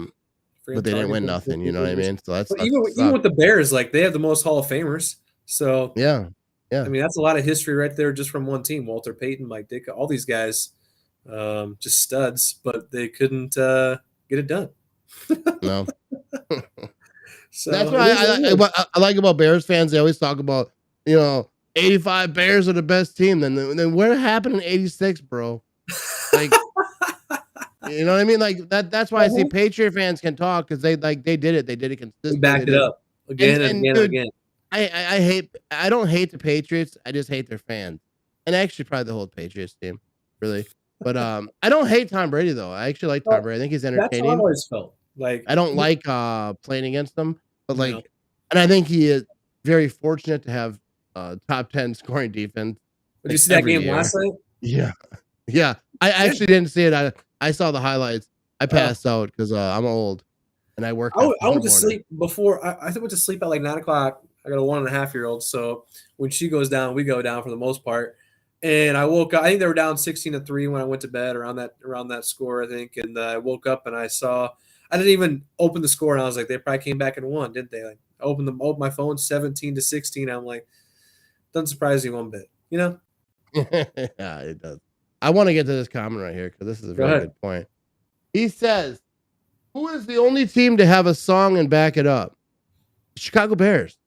But they didn't win nothing, you know what I mean? So that's But even with the Bears, like they have the most Hall of Famers. So yeah. I mean, that's a lot of history right there just from one team. Walter Payton, Mike Ditka, all these guys, just studs, but they couldn't get it done. No. So That's what I like about Bears fans. They always talk about, 85 Bears are the best team. Then what happened in 86, bro? Like, you know what I mean? Like that's why I see Patriot fans can talk because they did it. They did it consistently. We backed it up again and again and again. I don't hate the Patriots. I just hate their fans. And actually probably the whole Patriots team, really. But I don't hate Tom Brady though. I actually like Tom Brady. I think he's entertaining. That's how I've always felt. Like I don't like playing against him, but like and I think he is very fortunate to have top 10 scoring defense. Did you see that game last night? Yeah. Yeah. I actually didn't see it. I saw the highlights. I passed out because I'm old and I work. I in went the to morning. sleep before. I went to sleep at like 9 o'clock. I got a 1.5-year-old, so when she goes down, we go down for the most part. And I woke up. I think they were down 16-3 when I went to bed around that score, I think. And I woke up and I saw. I didn't even open the score, and I was like, they probably came back and won, didn't they? Like, I opened my phone 17-16. I'm like, doesn't surprise me one bit, you know? Yeah, it does. I want to get to this comment right here because this is a Go very ahead. good point. He says, "Who is the only team to have a song and back it up? Chicago Bears.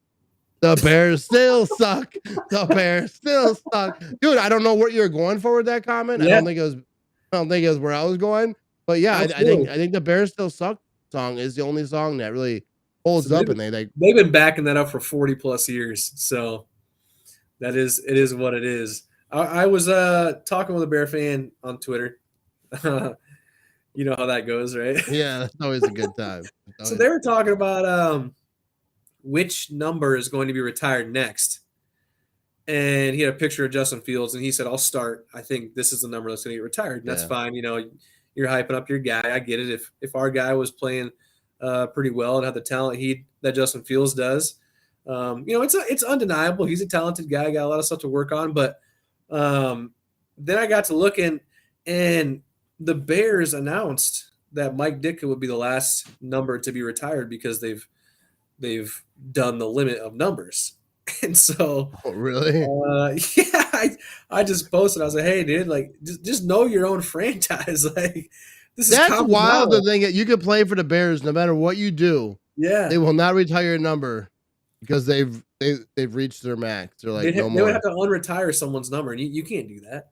The Bears still suck. The Bears still suck." Dude, I don't know what you're going for with that comment. I Yeah, don't think it was where I was going. But yeah, absolutely. I think the Bears still suck song is the only song that really So holds up, and they they've been backing that up for 40 plus years. So it is what it is. I was talking with a Bear fan on Twitter. You know how that goes, right? yeah, that's always a good time. So they were talking about which number is going to be retired next. And he had a picture of Justin Fields, and he said, "I'll start. I think this is the number that's going to get retired." And that's Yeah. fine. You know, you're hyping up your guy. I get it. If our guy was playing pretty well and had the talent that Justin Fields does, you know, it's undeniable. He's a talented guy. Got a lot of stuff to work on. But then I got to looking, and the Bears announced that Mike Ditka would be the last number to be retired because they've done the limit of numbers. And so, Oh, really? yeah, I just posted. I was like, "Hey, dude, like, just know your own franchise. Like, this is That's common wild to knowledge." think that you could play for the Bears no matter what you do. Yeah, They will not retire your number because they've reached their max. They're like, no they would have more. to unretire someone's number, and you can't do that.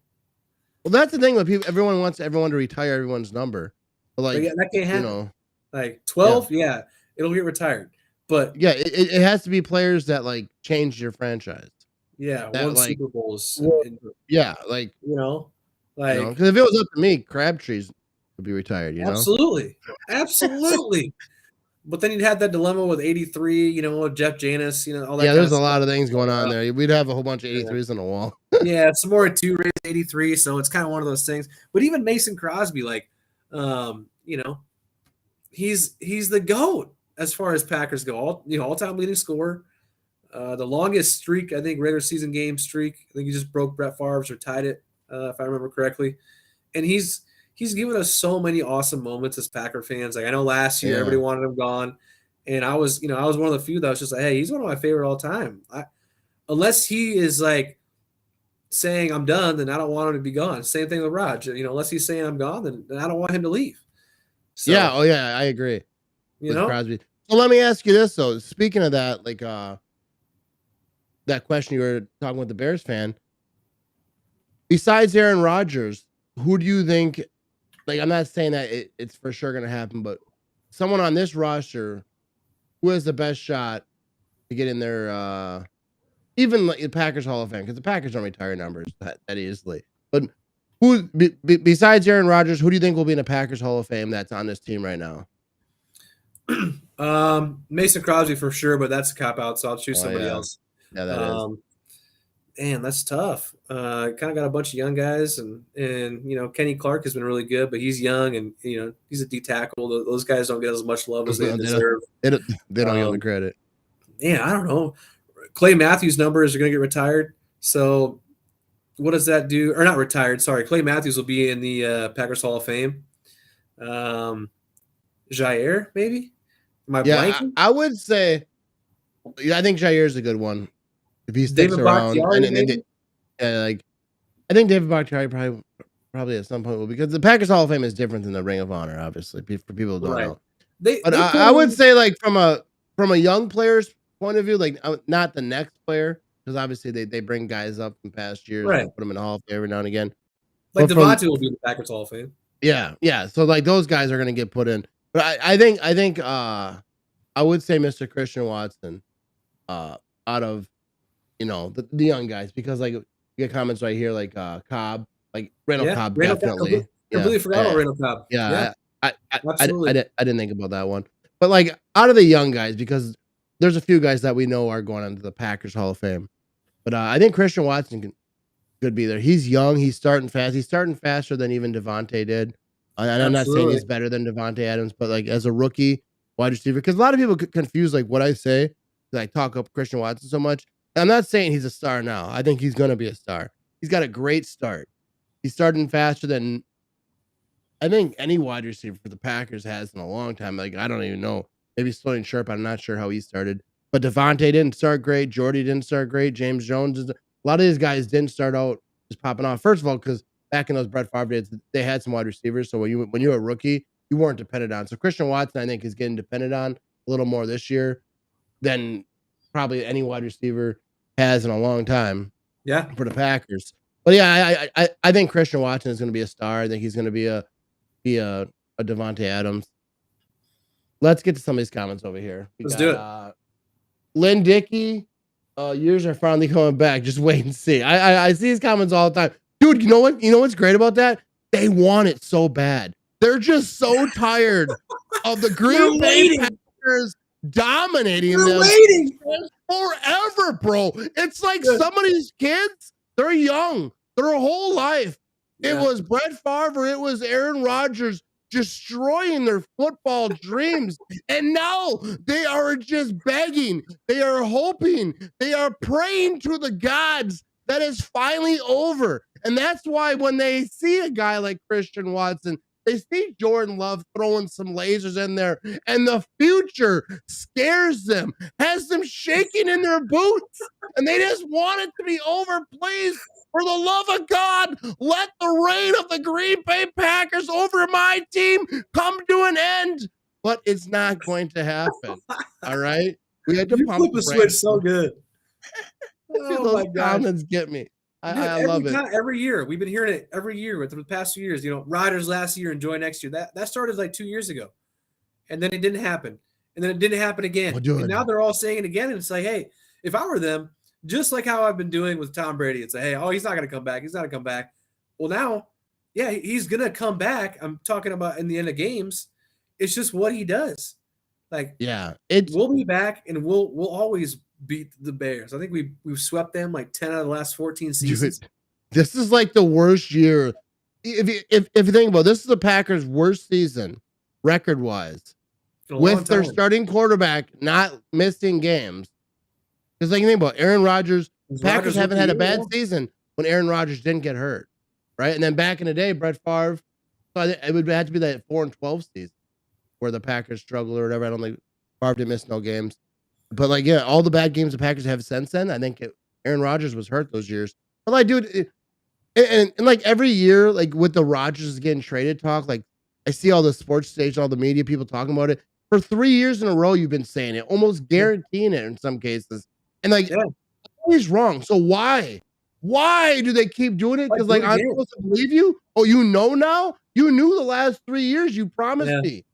Well, that's the thing with people. Everyone wants everyone to retire everyone's number. But But like, yeah, that can't you happen. know, Like yeah. 12, yeah, it'll get retired. But Yeah, it has to be players that like change your franchise. yeah, That one like, Super Bowls, well, and, yeah, like, like because if it was up to me, Crabtree's would be retired. absolutely, absolutely. But then you'd have that dilemma with 83, you know, Jeff Janis, you know, all that Yeah, kind there's of a stuff. lot of things going on there. We'd have a whole bunch of Yeah. 83s on the wall. Yeah, some more two raised 83, so it's kind of one of those things. But even Mason Crosby, like, you know, he's the GOAT as far as Packers go. All-time leading scorer. The longest streak, I think, regular season game streak. I think he just broke Brett Favre's or tied it, if I remember correctly. And he's given us so many awesome moments as Packer fans. Like, I know last year everybody Yeah. wanted him gone, and I was one of the few that was just like, hey, he's one of my favorite all time. Unless he is like saying I'm done, then I don't want him to be gone. Same thing with Raj. You know, unless he's saying I'm gone, then I don't want him to leave. Yeah. So, Oh, yeah. I agree you with know, Crosby. So let me ask you this though. Speaking of that, like that question you were talking with the Bears fan. Besides Aaron Rodgers, who do you think? Like, I'm not saying that it's for sure going to happen, but someone on this roster who has the best shot to get in there, even like the Packers Hall of Fame, because the Packers don't retire numbers that easily. But who, besides Aaron Rodgers, who do you think will be in the Packers Hall of Fame that's on this team right now? Mason Crosby for sure, but that's a cop out, so I'll choose somebody else. Yeah, that is. Man, that's tough. Kind of got a bunch of young guys, and you know, Kenny Clark has been really good, but he's young, and you know, he's a D tackle. Those guys don't get as much love as they deserve. They don't give them the credit. Man, I don't know. Clay Matthews' numbers are going to get retired. So, what does that do? Or not retired? Sorry, Clay Matthews will be in the Packers Hall of Fame. Jair, maybe. Am I blanking? I would say. I think Jair's a good one if he sticks David around. Bakhtiari, Like I think David Bakhtiari probably at some point will, because the Packers Hall of Fame is different than the Ring of Honor, obviously, for people who don't know. But I would say, like, from a young player's point of view, like, not the next player, because obviously they bring guys up from past years and put them in the Hall of Fame every now and again. Like Devontae will be in the Packers Hall of Fame. Yeah. So like those guys are gonna get put in. But I think I would say Mr. Christian Watson, out of the young guys, because like you get comments right here like Cobb, like Randall Cobb, definitely. Completely forgot about Randall Cobb. Yeah, absolutely. I didn't think about that one. But like out of the young guys, because there's a few guys that we know are going onto the Packers Hall of Fame. But I think Christian Watson could be there. He's young. He's starting fast. He's starting faster than even Devontae did. And I'm not saying Absolutely. he's better than Devontae Adams, but like as a rookie wide receiver, because a lot of people confuse like what I say. I talk up Christian Watson so much. I'm not saying he's a star now. I think he's going to be a star. He's got a great start. He's starting faster than I think any wide receiver for the Packers has in a long time. Like, I don't even know. Maybe Sterling Sharp. I'm not sure how he started. But Devontae didn't start great. Jordy didn't start great. James Jones is a lot of these guys didn't start out just popping off. First of all, because back in those Brett Favre days, they had some wide receivers. So when you were a rookie, you weren't dependent on. So Christian Watson, I think, is getting depended on a little more this year than probably any wide receiver has in a long time. Yeah. For the Packers. But yeah, I think Christian Watson is going to be a star. I think he's going to be a Devontae Adams. Let's get to some of these comments over here. Let's do it. Lynn Dickey, years are finally coming back. Just wait and see. I see these comments all the time. Dude, you know what? You know what's great about that? They want it so bad. They're just so tired of the Green Bay Packers dominating them forever, bro. It's like some of these kids, they're young. Their whole life. It was Brett Favre, it was Aaron Rodgers destroying their football dreams. And now they are just begging. They are hoping. They are praying to the gods that it's finally over. And that's why when they see a guy like Christian Watson, they see Jordan Love throwing some lasers in there, and the future scares them, has them shaking in their boots, and they just want it to be over. Please, for the love of God, let the reign of the Green Bay Packers over my team come to an end. But it's not going to happen. All right? We had to pump the switch so good. Those comments get me. I love it. Every year. We've been hearing it every year with the past 2 years. You know, Riders last year and Joy next year. That started like 2 years ago. And then it didn't happen. And then it didn't happen again. And now they're all saying it again. And it's like, hey, if I were them, just like how I've been doing with Tom Brady, it's like, hey, oh, he's not going to come back. He's not going to come back. Well, now, yeah, he's going to come back. I'm talking about in the end of games. It's just what he does. Like, yeah, we'll be back and we'll always beat the Bears. I think we've swept them like 10 out of the last 14 seasons. Dude, this is like the worst year. If you think about it, this is the Packers' worst season record-wise, with their starting quarterback not missing games. Because like you think about Aaron Rodgers, Packers haven't had a bad season when Aaron Rodgers didn't get hurt, right? And then back in the day, Brett Favre, so it would have to be that 4-12 season where the Packers struggled or whatever. I don't think Favre didn't miss no games. But like, yeah, all the bad games the Packers have since then, I think Aaron Rodgers was hurt those years. But like, dude, and like every year, like with the Rodgers getting traded talk, like I see all the sports station, all the media people talking about it. For 3 years in a row, you've been saying it, almost guaranteeing it in some cases. And like, always wrong. So why? Why do they keep doing it? Because like, I'm supposed to believe you? Oh, you know now? You knew the last 3 years you promised me.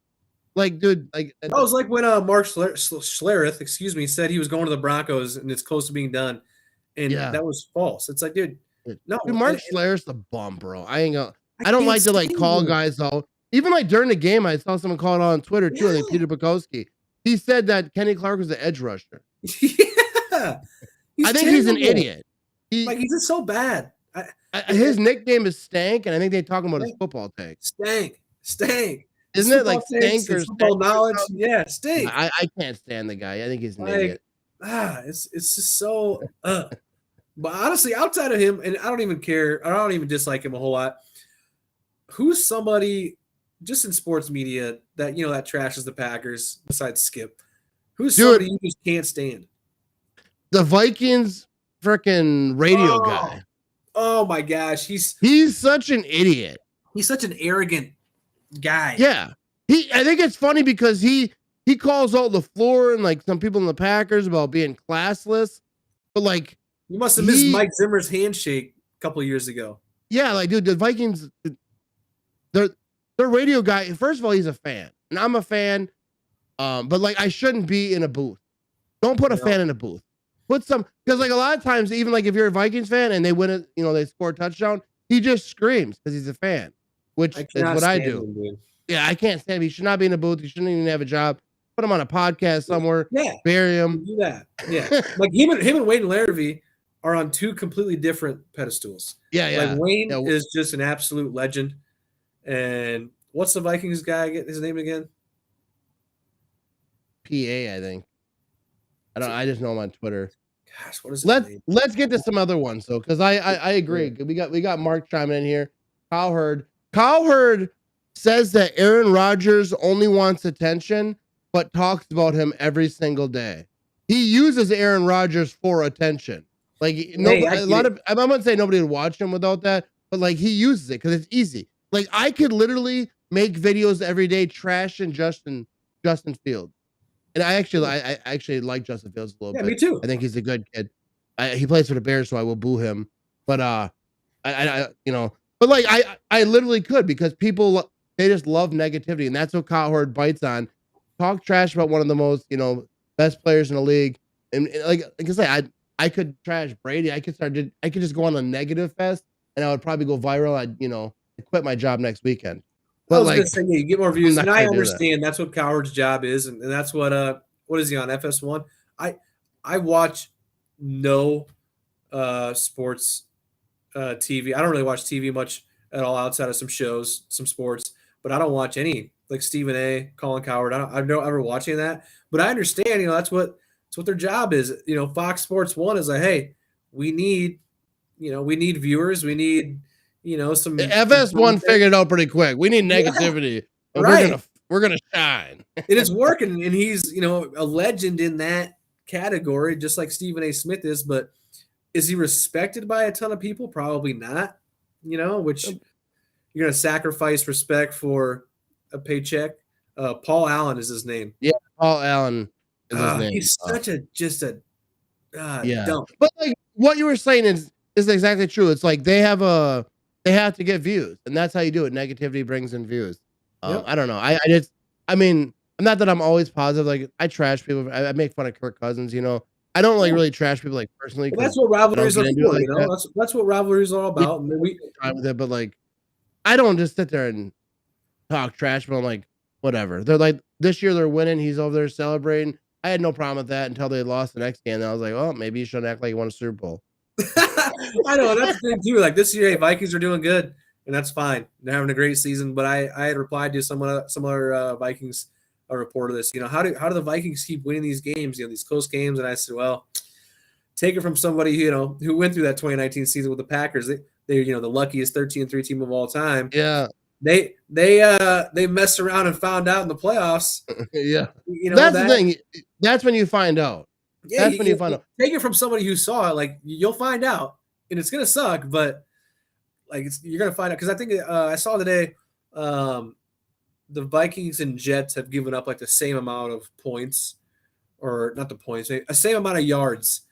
Like, dude, like that was like when Mark Schlereth, said he was going to the Broncos and it's close to being done, and that was false. It's like, dude, no, dude, Mark Schlereth's the bum, bro. I don't like to like call guys out. Even like during the game, I saw someone call it out on Twitter too. I think Peter Bukowski. He said that Kenny Clark was the edge rusher. Yeah, I think he's an idiot. He's just so bad. His nickname is Stank, and I think they're talking about his football take. Stank. Isn't it like Stank or football knowledge? Yeah, Stank. I can't stand the guy. I think he's an idiot. It's just so. But honestly, outside of him, and I don't even care. I don't even dislike him a whole lot. Who's somebody just in sports media that that trashes the Packers besides Skip? Who's somebody you just can't stand? The Vikings freaking radio guy. Oh my gosh, he's such an idiot. He's such an arrogant guy. Yeah. I think it's funny because he calls out LaFleur and like some people in the Packers about being classless. But like, you must have missed Mike Zimmer's handshake a couple of years ago. Yeah, like dude, the Vikings, their radio guy, first of all, he's a fan. And I'm a fan. But like I shouldn't be in a booth. Don't put a fan in a booth. Put some, because like a lot of times, even like if you're a Vikings fan and they win it, they score a touchdown, he just screams because he's a fan, which is what I do. Yeah, I can't stand him. He should not be in a booth. He shouldn't even have a job. Put him on a podcast somewhere. Yeah, bury him. Do that. Yeah, like him and Wade and Larrivee are on two completely different pedestals. Yeah, Like yeah, Wayne yeah. is just an absolute legend. And what's the Vikings guy get his name again? PA, I think. I just know him on Twitter. Gosh, what is his name? Let's get to some other ones though, because I agree. Yeah. We got Mark chiming in here. Kyle Hurd says that Aaron Rodgers only wants attention, but talks about him every single day. He uses Aaron Rodgers for attention. Like Hey, I a get lot it. of I'm not saying nobody would watch him without that, but like he uses it because it's easy. Like I could literally make videos every day trashing Justin Fields. And I actually like Justin Fields a little Yeah, me bit. too. I think he's a good kid. He plays for the Bears, so I will boo him. But you know, but like I literally could because people they just love negativity, and that's what Kyle Hurd bites on. Talk trash about one of the most best players in the league, and like I say, I could trash Brady. I could just go on a negative fest, and I would probably go viral. I'd quit my job next weekend. I But was gonna like say, yeah, you get more I'm views, not and I gonna do that. understand that's what Coward's job is, and that's what is he on FS1? I I watch no sports TV. I don't really watch TV much at all outside of some shows, some sports, but I don't watch any like Stephen A, Colin Coward. I don't ever watch any of that, but I understand, that's what their job is. Fox Sports One is like, hey, we need, we need viewers, we need, some FS1 content. figured it out pretty quick. We need Yeah, negativity, and right. we're gonna shine. And it's working, and he's a legend in that category, just like Stephen A. Smith is. But is he respected by a ton of people? Probably not. Which you're gonna sacrifice respect for a paycheck. Paul Allen is his name. Yeah, Paul Allen is his name. He's such a just a Yeah, dump. but like what you were saying is exactly true. It's like they have to get views, and that's how you do it. Negativity brings in views. Yep. I don't know. I mean, not that I'm always positive. Like I trash people. I make fun of Kirk Cousins. I don't like Yeah. really trash people like personally Well, that's because what I don't rivalries get are into it for. like that. That's what rivalries are all Yeah, about. And we time with it, but like I don't just sit there and talk trash, but I'm like, whatever. They're like, this year they're winning. He's over there celebrating. I had no problem with that until they lost the next game. And I was like, oh, maybe you shouldn't act like you won a Super Bowl. I know that's the thing too. Like this year, hey, Vikings are doing good, and that's fine. They're having a great season. But I had replied to some other Vikings reporter this. How do the Vikings keep winning these games? These close games. And I said, well, take it from somebody who went through that 2019 season with the Packers. They're the luckiest 13-3 team of all time. Yeah. They messed around and found out in the playoffs. Yeah. That's the thing. That's when you find out. Yeah, That's when you find out. Take it from somebody who saw it. Like you'll find out, and it's gonna suck, but like you're gonna find out. Because I think I saw today, the Vikings and Jets have given up like the same amount of points, or not the points, a same amount of yards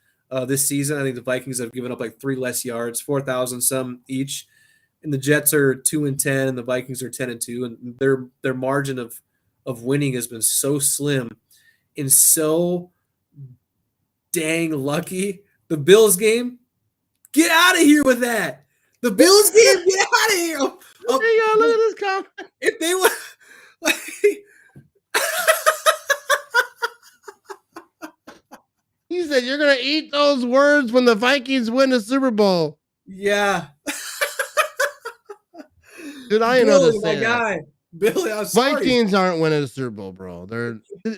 this season. I think the Vikings have given up like 3 less yards, 4,000 some each, and the Jets are 2-10, and the Vikings are 10-2, and their margin of winning has been so slim and so dang lucky. The Bills game, get out of here with that. The Bills game, get out of here. Look at this comment. If they were like, he said you're gonna eat those words when the Vikings win the Super Bowl. yeah. Dude, I ain't know to my say guy. Billy, I'm sorry. Vikings aren't winning the Super Bowl, bro.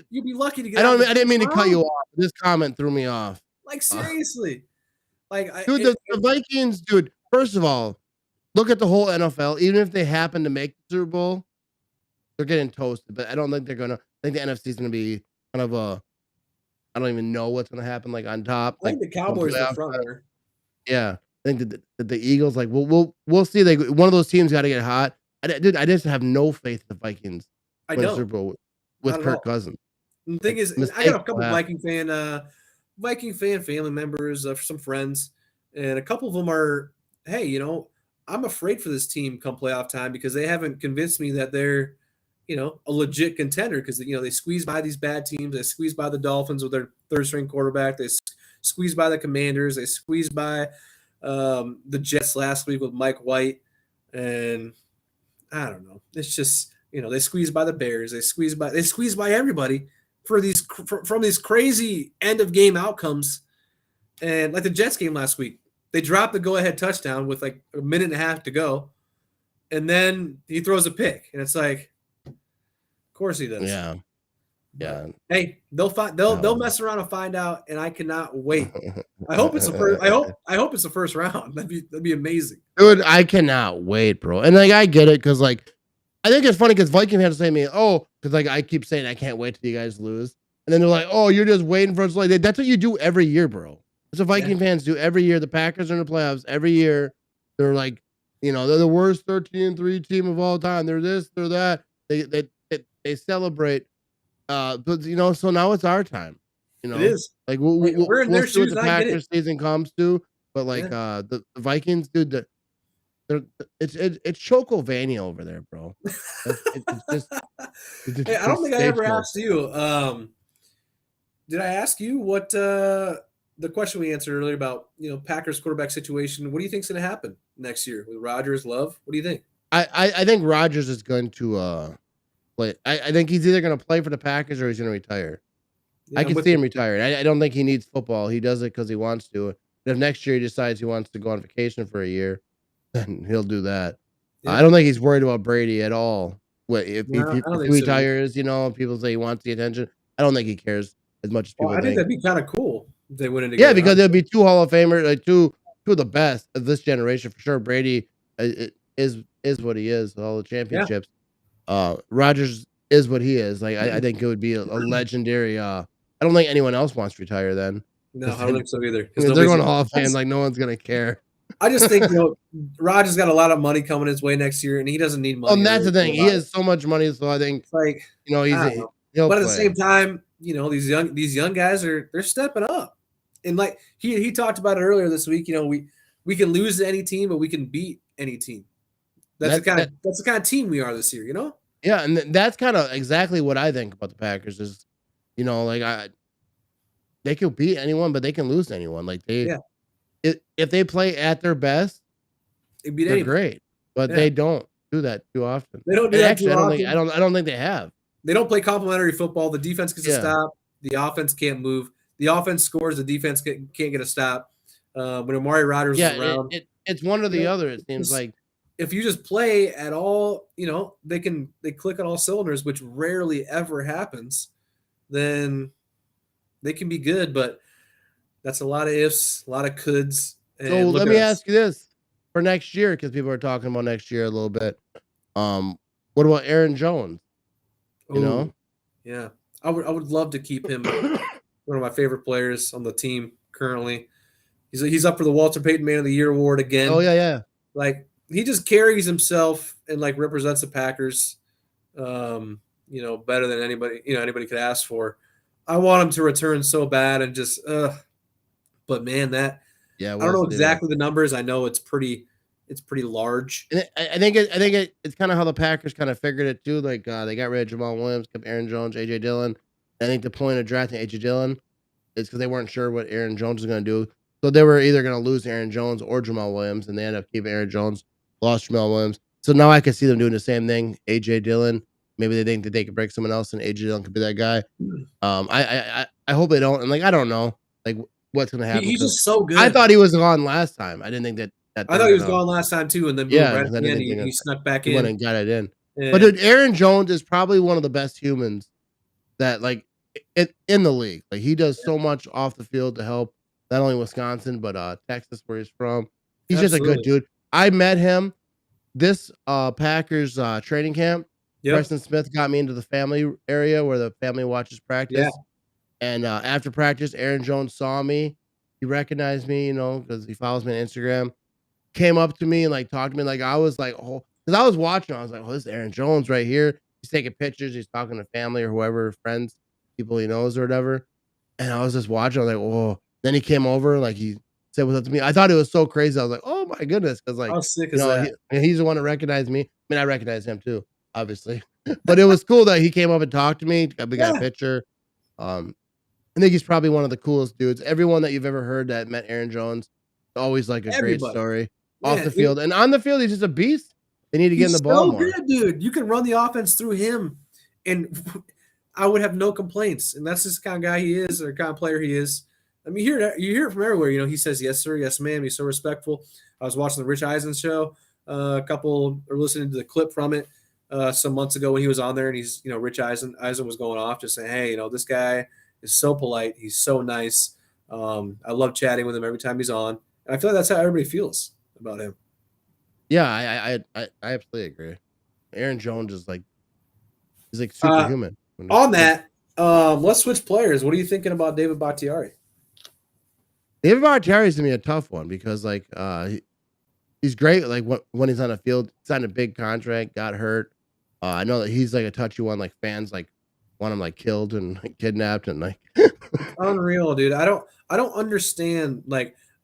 You'd be lucky to get I didn't mean to cut you off. This comment threw me off. Like seriously. Dude, the Vikings, dude, first of all, look at the whole NFL. Even if they happen to make the Super Bowl, they're getting toasted. But I don't think they're gonna. I think the NFC is gonna be kind of a. I don't even know what's gonna happen. Like on top, I think the Cowboys are the front runner. Yeah, I think that the Eagles, like, we'll see. Like one of those teams got to get hot. Dude, I just have no faith in the Vikings. I win don't. Super Bowl with Kirk Cousins. And the thing is, I got a couple Viking fan family members, some friends, and a couple of them are, hey, I'm afraid for this team come playoff time because they haven't convinced me that they're, a legit contender because they squeeze by these bad teams. They squeeze by the Dolphins with their third string quarterback. They squeeze by the Commanders. They squeeze by the Jets last week with Mike White, and I don't know. It's just they squeeze by the Bears. They squeeze by everybody for from these crazy end of game outcomes. And like the Jets game last week, they dropped the go-ahead touchdown with like a minute and a half to go, and then he throws a pick, and it's like, of course he does. Yeah. But Yeah. hey, they'll No. mess around and find out, and I cannot wait. I hope it's the first. I hope it's the first round. That'd be amazing. Dude, I cannot wait, bro. And like I get it because like I think it's funny because Viking fans say to me, oh, because like I keep saying I can't wait till you guys lose. And then they're like, oh, you're just waiting for us. Like that's what you do every year, bro. That's what Viking fans do every year. The Packers are in the playoffs every year. They're like, they're the worst 13-3 team of all time. They're this, they're that. They celebrate. But so now it's our time. It is. Like We're in we'll their see what shoes. the I get Packers it. season comes to. But like the Vikings, dude, it's Chokovania over there, bro. It's just Hey, I don't think I ever asked you. Did I ask you what the question we answered earlier about Packers quarterback situation? What do you think's going to happen next year with Rodgers, Love? What do you think? I think Rodgers is going to play. I think he's either going to play for the Packers or he's going to retire. Yeah, I can see him retiring. I don't think he needs football. He does it because he wants to. But if next year he decides he wants to go on vacation for a year, then he'll do that. Yeah. I don't think he's worried about Brady at all. If he so retires, people say he wants the attention. I don't think he cares as much as people I think think. that'd be kind of cool if they went in together. Yeah, because there'll be two Hall of Famers, like two of the best of this generation for sure. Brady is what he is, all the championships. Rodgers is what he is. Like I think it would be a legendary. I don't think anyone else wants to retire then. No, I don't think so either. They're going to Hall of Fame. Like no one's gonna care. I just think Rodgers got a lot of money coming his way next year, and he doesn't need money. And that's the thing. He has so much money, so I think like he'll but at play. the same time, these young guys they're stepping up, and like he talked about it earlier this week. We can lose to any team, but we can beat any team. That's the kind of team we are this year. Yeah, and that's kind of exactly what I think about the Packers. Is they could beat anyone, but they can lose to anyone. Like if they play at their best, they're great. But they don't do that too often. They don't do that too often. I don't think they have. They don't play complementary football. The defense gets a stop. The offense can't move. The offense scores. The defense can't get a stop. When Amari Rodgers is around, it's one or the other. It seems like if you just play at all, they click on all cylinders, which rarely ever happens. Then they can be good, but that's a lot of ifs, a lot of coulds. So let me ask you this for next year, because people are talking about next year a little bit. What about Aaron Jones? Yeah, I would love to keep him. One of my favorite players on the team currently. He's up for the Walter Payton Man of the Year award again. Oh yeah. Like he just carries himself and like represents the Packers, better than anybody could ask for. I want him to return so bad and just, but man, I don't know exactly the numbers. I know it's pretty large. And I think it's kind of how the Packers kind of figured it too. Like they got rid of Jamal Williams, kept Aaron Jones, AJ Dillon. I think the point of drafting AJ Dillon is because they weren't sure what Aaron Jones was going to do. So they were either going to lose Aaron Jones or Jamal Williams, and they ended up keeping Aaron Jones, lost Jamal Williams. So now I can see them doing the same thing. AJ Dillon, maybe they think that they could break someone else, and AJ Dillon could be that guy. I hope they don't. And like I don't know, like what's going to happen. He's just so good. I thought he was gone last time. I didn't think that. I thought he was gone last time too, and then right at the end he snuck back in. Went and got it in. Yeah. But dude, Aaron Jones is probably one of the best humans that like in the league. Like he does so much off the field to help not only Wisconsin but Texas, where he's from. He's just a good dude. I met him this Packers training camp. Preston Smith got me into the family area where the family watches practice. Yeah. And after practice, Aaron Jones saw me. He recognized me, because he follows me on Instagram. Came up to me and like talked to me. Like I was like, oh, because I was watching. I was like, oh, this is Aaron Jones right here. He's taking pictures. He's talking to family or whoever, friends, people he knows or whatever. And I was just watching. I was like, oh. Then he came over, like he said what's up to me. I thought it was so crazy. I was like, oh my goodness, because like, how sick is that? He's the one that recognized me. I mean, I recognize him too, obviously. But it was cool that he came up and talked to me. We got a picture. I think he's probably one of the coolest dudes. Everyone that you've ever heard that met Aaron Jones, always like a great story. Off the field and on the field, he's just a beast. They need to get in the ball more. Good, dude. You can run the offense through him, and I would have no complaints. And that's just the kind of guy he is, or kind of player he is. I mean, you hear it from everywhere. He says yes sir, yes ma'am. He's so respectful. I was watching the Rich Eisen show, or listening to the clip from it some months ago when he was on there, and he's Rich Eisen was going off just saying, hey, this guy is so polite. He's so nice. I love chatting with him every time he's on. And I feel like that's how everybody feels about him. Yeah, I absolutely agree. Aaron Jones is he's like superhuman. On that, let's switch players. What are you thinking about David Bakhtiari? David Bakhtiari is gonna be a tough one because he's great. Like when he's on the field, signed a big contract, got hurt. I know that he's like a touchy one. Like fans want him killed and kidnapped and It's unreal, dude. I don't understand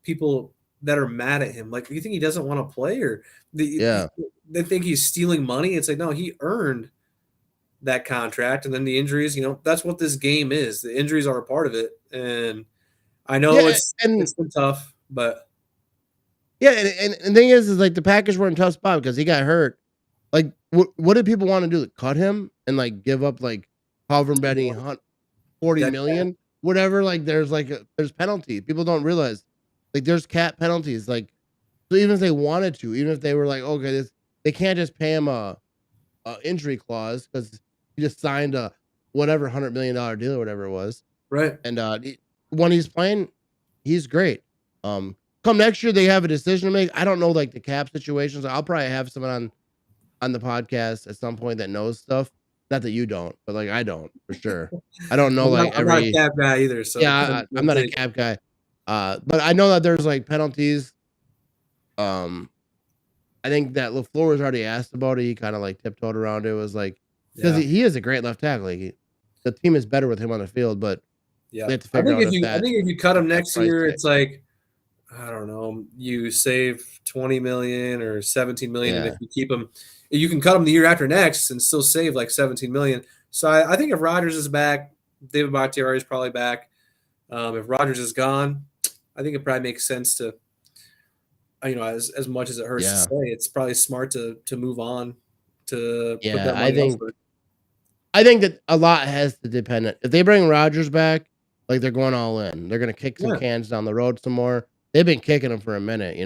people that are mad at him. Like, you think he doesn't want to play, or yeah, they think he's stealing money? It's like, no, he earned that contract, and then the injuries. That's what this game is. The injuries are a part of it, and I know it's been tough, but yeah, and the thing is the Packers were in a tough spot because he got hurt. Like, what did people want to do? Cut him and give up however many 40 million, whatever. There's penalty. People don't realize there's cap penalties. So even if they wanted to, even if they were okay, they can't just pay him a injury clause because he just signed a whatever $100 million deal or whatever it was. Right. And when he's playing, he's great. Come next year, they have a decision to make. I don't know the cap situations. I'll probably have someone on the podcast at some point that knows stuff. Not that you don't, but I don't for sure. I don't know I'm not a cap guy either. So yeah, I'm not a cap guy. But I know that there's penalties. I think that LaFleur was already asked about it. He kind of tiptoed around it. It was because he is a great left tackle. The team is better with him on the field, but yeah, they have to figure out I think if you cut him next year, it's I don't know, you save 20 million or 17 million, and if you keep him, you can cut him the year after next and still save 17 million. So I think if Rodgers is back, David Bakhtiari is probably back. If Rodgers is gone, I think it probably makes sense to, as much as it hurts to say, it's probably smart to move on. I think that a lot has to depend on if they bring Rodgers back, they're going all in. They're gonna kick some cans down the road some more. They've been kicking them for a minute,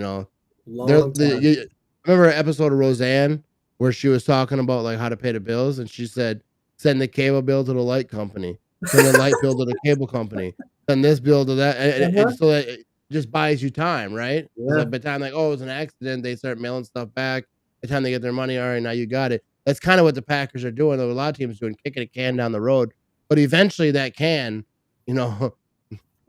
Long time. Remember an episode of Roseanne where she was talking about how to pay the bills, and she said, "Send the cable bill to the light company, send the light bill to the cable company, send this bill to that," and so that it just buys you time, right? Yeah. By the time it was an accident, they start mailing stuff back. By the time they get their money, all right, now you got it. That's kind of what the Packers are doing. A lot of teams doing, kicking a can down the road, but eventually that can,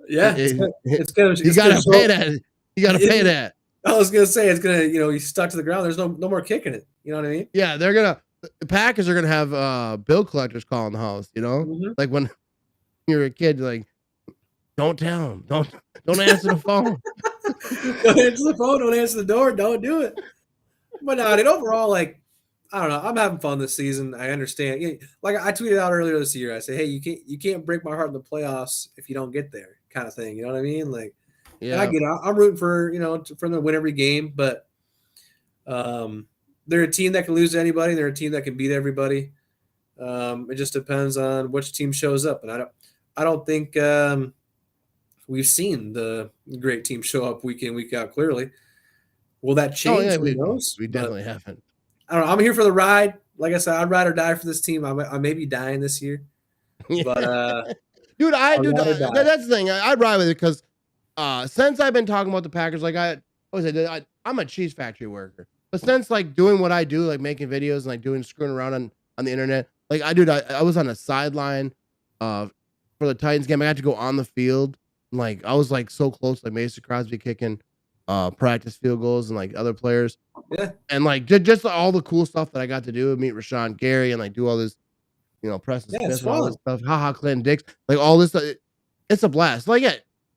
yeah, it's gonna. You gotta pay that. You gotta pay that. I was gonna say it's gonna. He's stuck to the ground. There's no more kicking it. You know what I mean? Yeah, the Packers are gonna have bill collectors calling the house. Mm-hmm. When you're a kid, don't tell them. Don't answer the phone. Don't answer the phone. Don't answer the door. Don't do it. But no, overall, I don't know. I'm having fun this season. I understand. I tweeted out earlier this year. I said, "Hey, you can't break my heart in the playoffs if you don't get there," kind of thing. You know what I mean? Yeah. And I get it. I'm rooting for for them to win every game, but they're a team that can lose to anybody. They're a team that can beat everybody. It just depends on which team shows up, and I don't think we've seen the great team show up week in, week out. Clearly, will that change? Oh, yeah, Who knows? We definitely haven't. I don't know. I'm here for the ride. Like I said, I'd ride or die for this team. I may be dying this year, but dude, that's the thing. I'd ride with it because since I've been talking about the Packers, I'm a cheese factory worker, but since doing what I do, making videos and doing screwing around on the internet, I was on a sideline for the Titans game. I got to go on the field. I was so close, Mason Crosby kicking practice field goals and other players. Yeah. And just all the cool stuff that I got to do, meet Rashawn Gary and do all this, Preston Smith and all this stuff. Clinton Dix, all this stuff. It's a blast.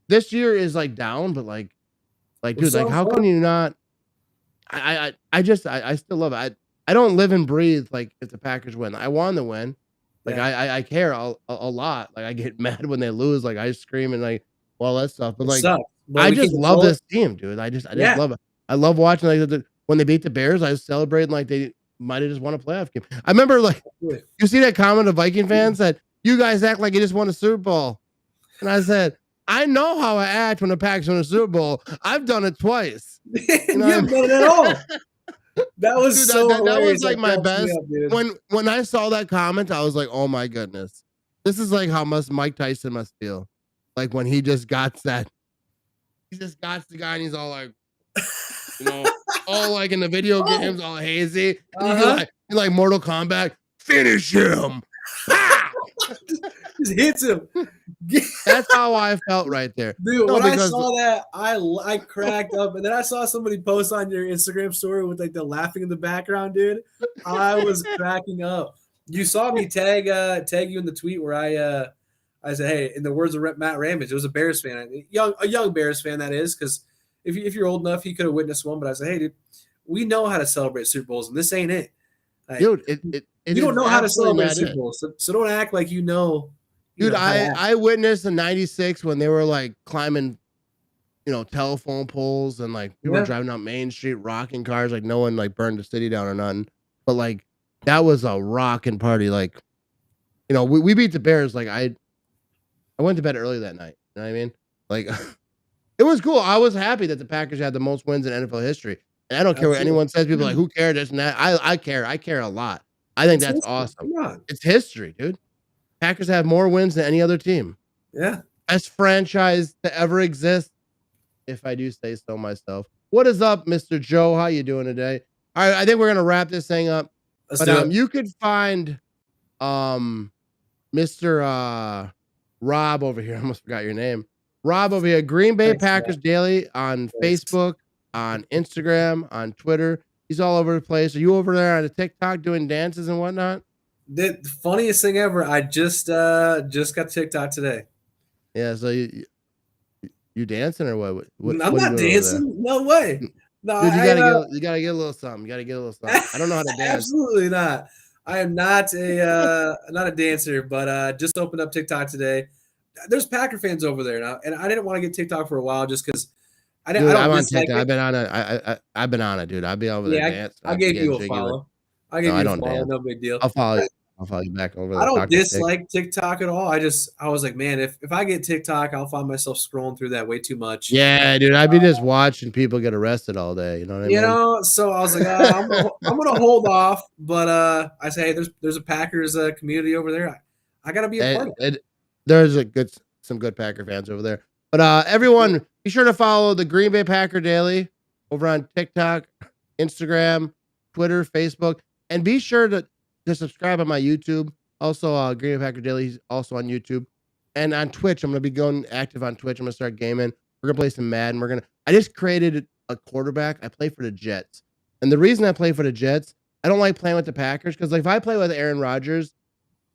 This year is down, but dude, how can you not? I still love it. I don't live and breathe if the Packers win. I want them to win. I care a lot. I get mad when they lose. I scream and all that stuff. But I just love this team, dude. I just love it. I love watching when they beat the Bears. I was celebrating they might have just won a playoff game. I remember you see that comment of Viking fans that you guys act like you just won a Super Bowl, and I said I know how I act when the Packers win a Super Bowl. I've done it twice. You know what I haven't mean? done it at all. That was Dude, so that was hilarious. like That my cracks me best. up, dude. When I saw that comment, I was like, oh my goodness. This is like how much Mike Tyson must feel. Like when he just got that. He just got the guy and he's all like, you know, all like in the video games, all hazy. And you can like Mortal Kombat, finish him. Just hits him. That's how I felt right there. Dude, No, when I because saw that, I cracked up, and then I saw somebody post on your Instagram story with like the laughing in the background, dude. I was cracking up. You saw me tag you in the tweet where I said, hey, in the words of Matt Ramage, it was a Bears fan, a young Bears fan that is, because if you're old enough, he could have witnessed one. But I said, hey, dude, we know how to celebrate Super Bowls, and this ain't it. Like, dude, you don't know how to celebrate not Super it. Bowls, so don't act like you know. Dude, how to act. I witnessed in '96 when they were like climbing, telephone poles and like people were driving down Main Street, rocking cars, like no one like burned the city down or nothing. But like that was a rocking party. Like, we beat the Bears. Like I went to bed early that night. You know what I mean? Like it was cool. I was happy that the Packers had the most wins in NFL history. And I don't care what anyone says. People are like, who cares? This and that. I care. I care a lot. I think that's awesome. It's history, dude. Packers have more wins than any other team. Yeah. Best franchise to ever exist, if I do say so myself. What is up, Mr. Joe? How you doing today? All right, I think we're gonna wrap this thing up. Let's do it. You could find Mr. Rob over here. I almost forgot your name. Rob over here, Green Bay Packers Daily on Facebook, on Instagram, on Twitter. He's all over the place. Are you over there on the TikTok doing dances and whatnot? The funniest thing ever, I just got TikTok today. Yeah, so you dancing or what? I'm not dancing. No way. No, dude, you gotta get a little something. You gotta get a little something. I don't know how to dance. Absolutely not. I am not a dancer, but just opened up TikTok today. There's Packer fans over there now, and I didn't want to get TikTok for a while just because I'm on TikTok. I've been on it. I've been on it, dude. I'll be over there dancing. I gave you a follow. I gave you a follow. No big deal. I'll follow you. I'll follow you back over there. I don't dislike TikTok at all. I was like, man, if I get TikTok, I'll find myself scrolling through that way too much. Yeah, dude. I'd be just watching people get arrested all day. You know what I mean? So I was like, I'm gonna hold off. But I say, hey, there's a Packers community over there. I gotta be a part of it. There's some good Packer fans over there. But everyone, be sure to follow the Green Bay Packer Daily over on TikTok, Instagram, Twitter, Facebook, and be sure to subscribe on my YouTube. Also, Green Bay Packer Daily is also on YouTube. And on Twitch, I'm going to be going active on Twitch. I'm going to start gaming. We're going to play some Madden. I just created a quarterback. I play for the Jets. And the reason I play for the Jets, I don't like playing with the Packers because like if I play with Aaron Rodgers,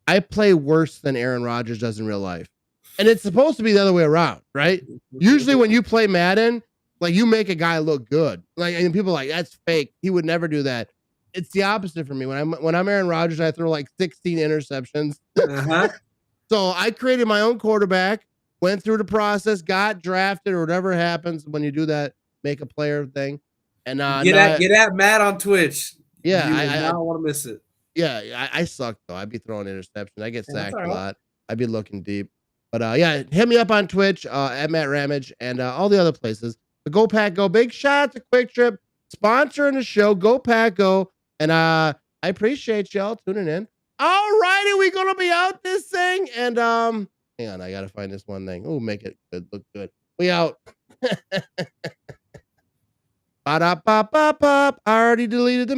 I play worse than Aaron Rodgers does in real life. And it's supposed to be the other way around, right? Usually when you play Madden, like you make a guy look good. Like, and people are like, that's fake. He would never do that. It's the opposite for me. When I'm Aaron Rodgers, I throw like 16 interceptions. So I created my own quarterback, went through the process, got drafted or whatever happens when you do that, make a player thing. And get at Matt on Twitch. Yeah, I don't want to miss it. Yeah, I suck though. I'd be throwing interceptions. I get sacked a lot. I'd be looking deep. But yeah, hit me up on Twitch at Matt Ramage and all the other places. But go Pack Go. Big shout out to Quick Trip sponsoring the show. Go Pack Go. And I appreciate y'all tuning in. All righty, we gonna be out this thing. And hang on, I gotta find this one thing. Oh, make it good, look good. We out. Ba-da-ba-ba-ba. I already deleted the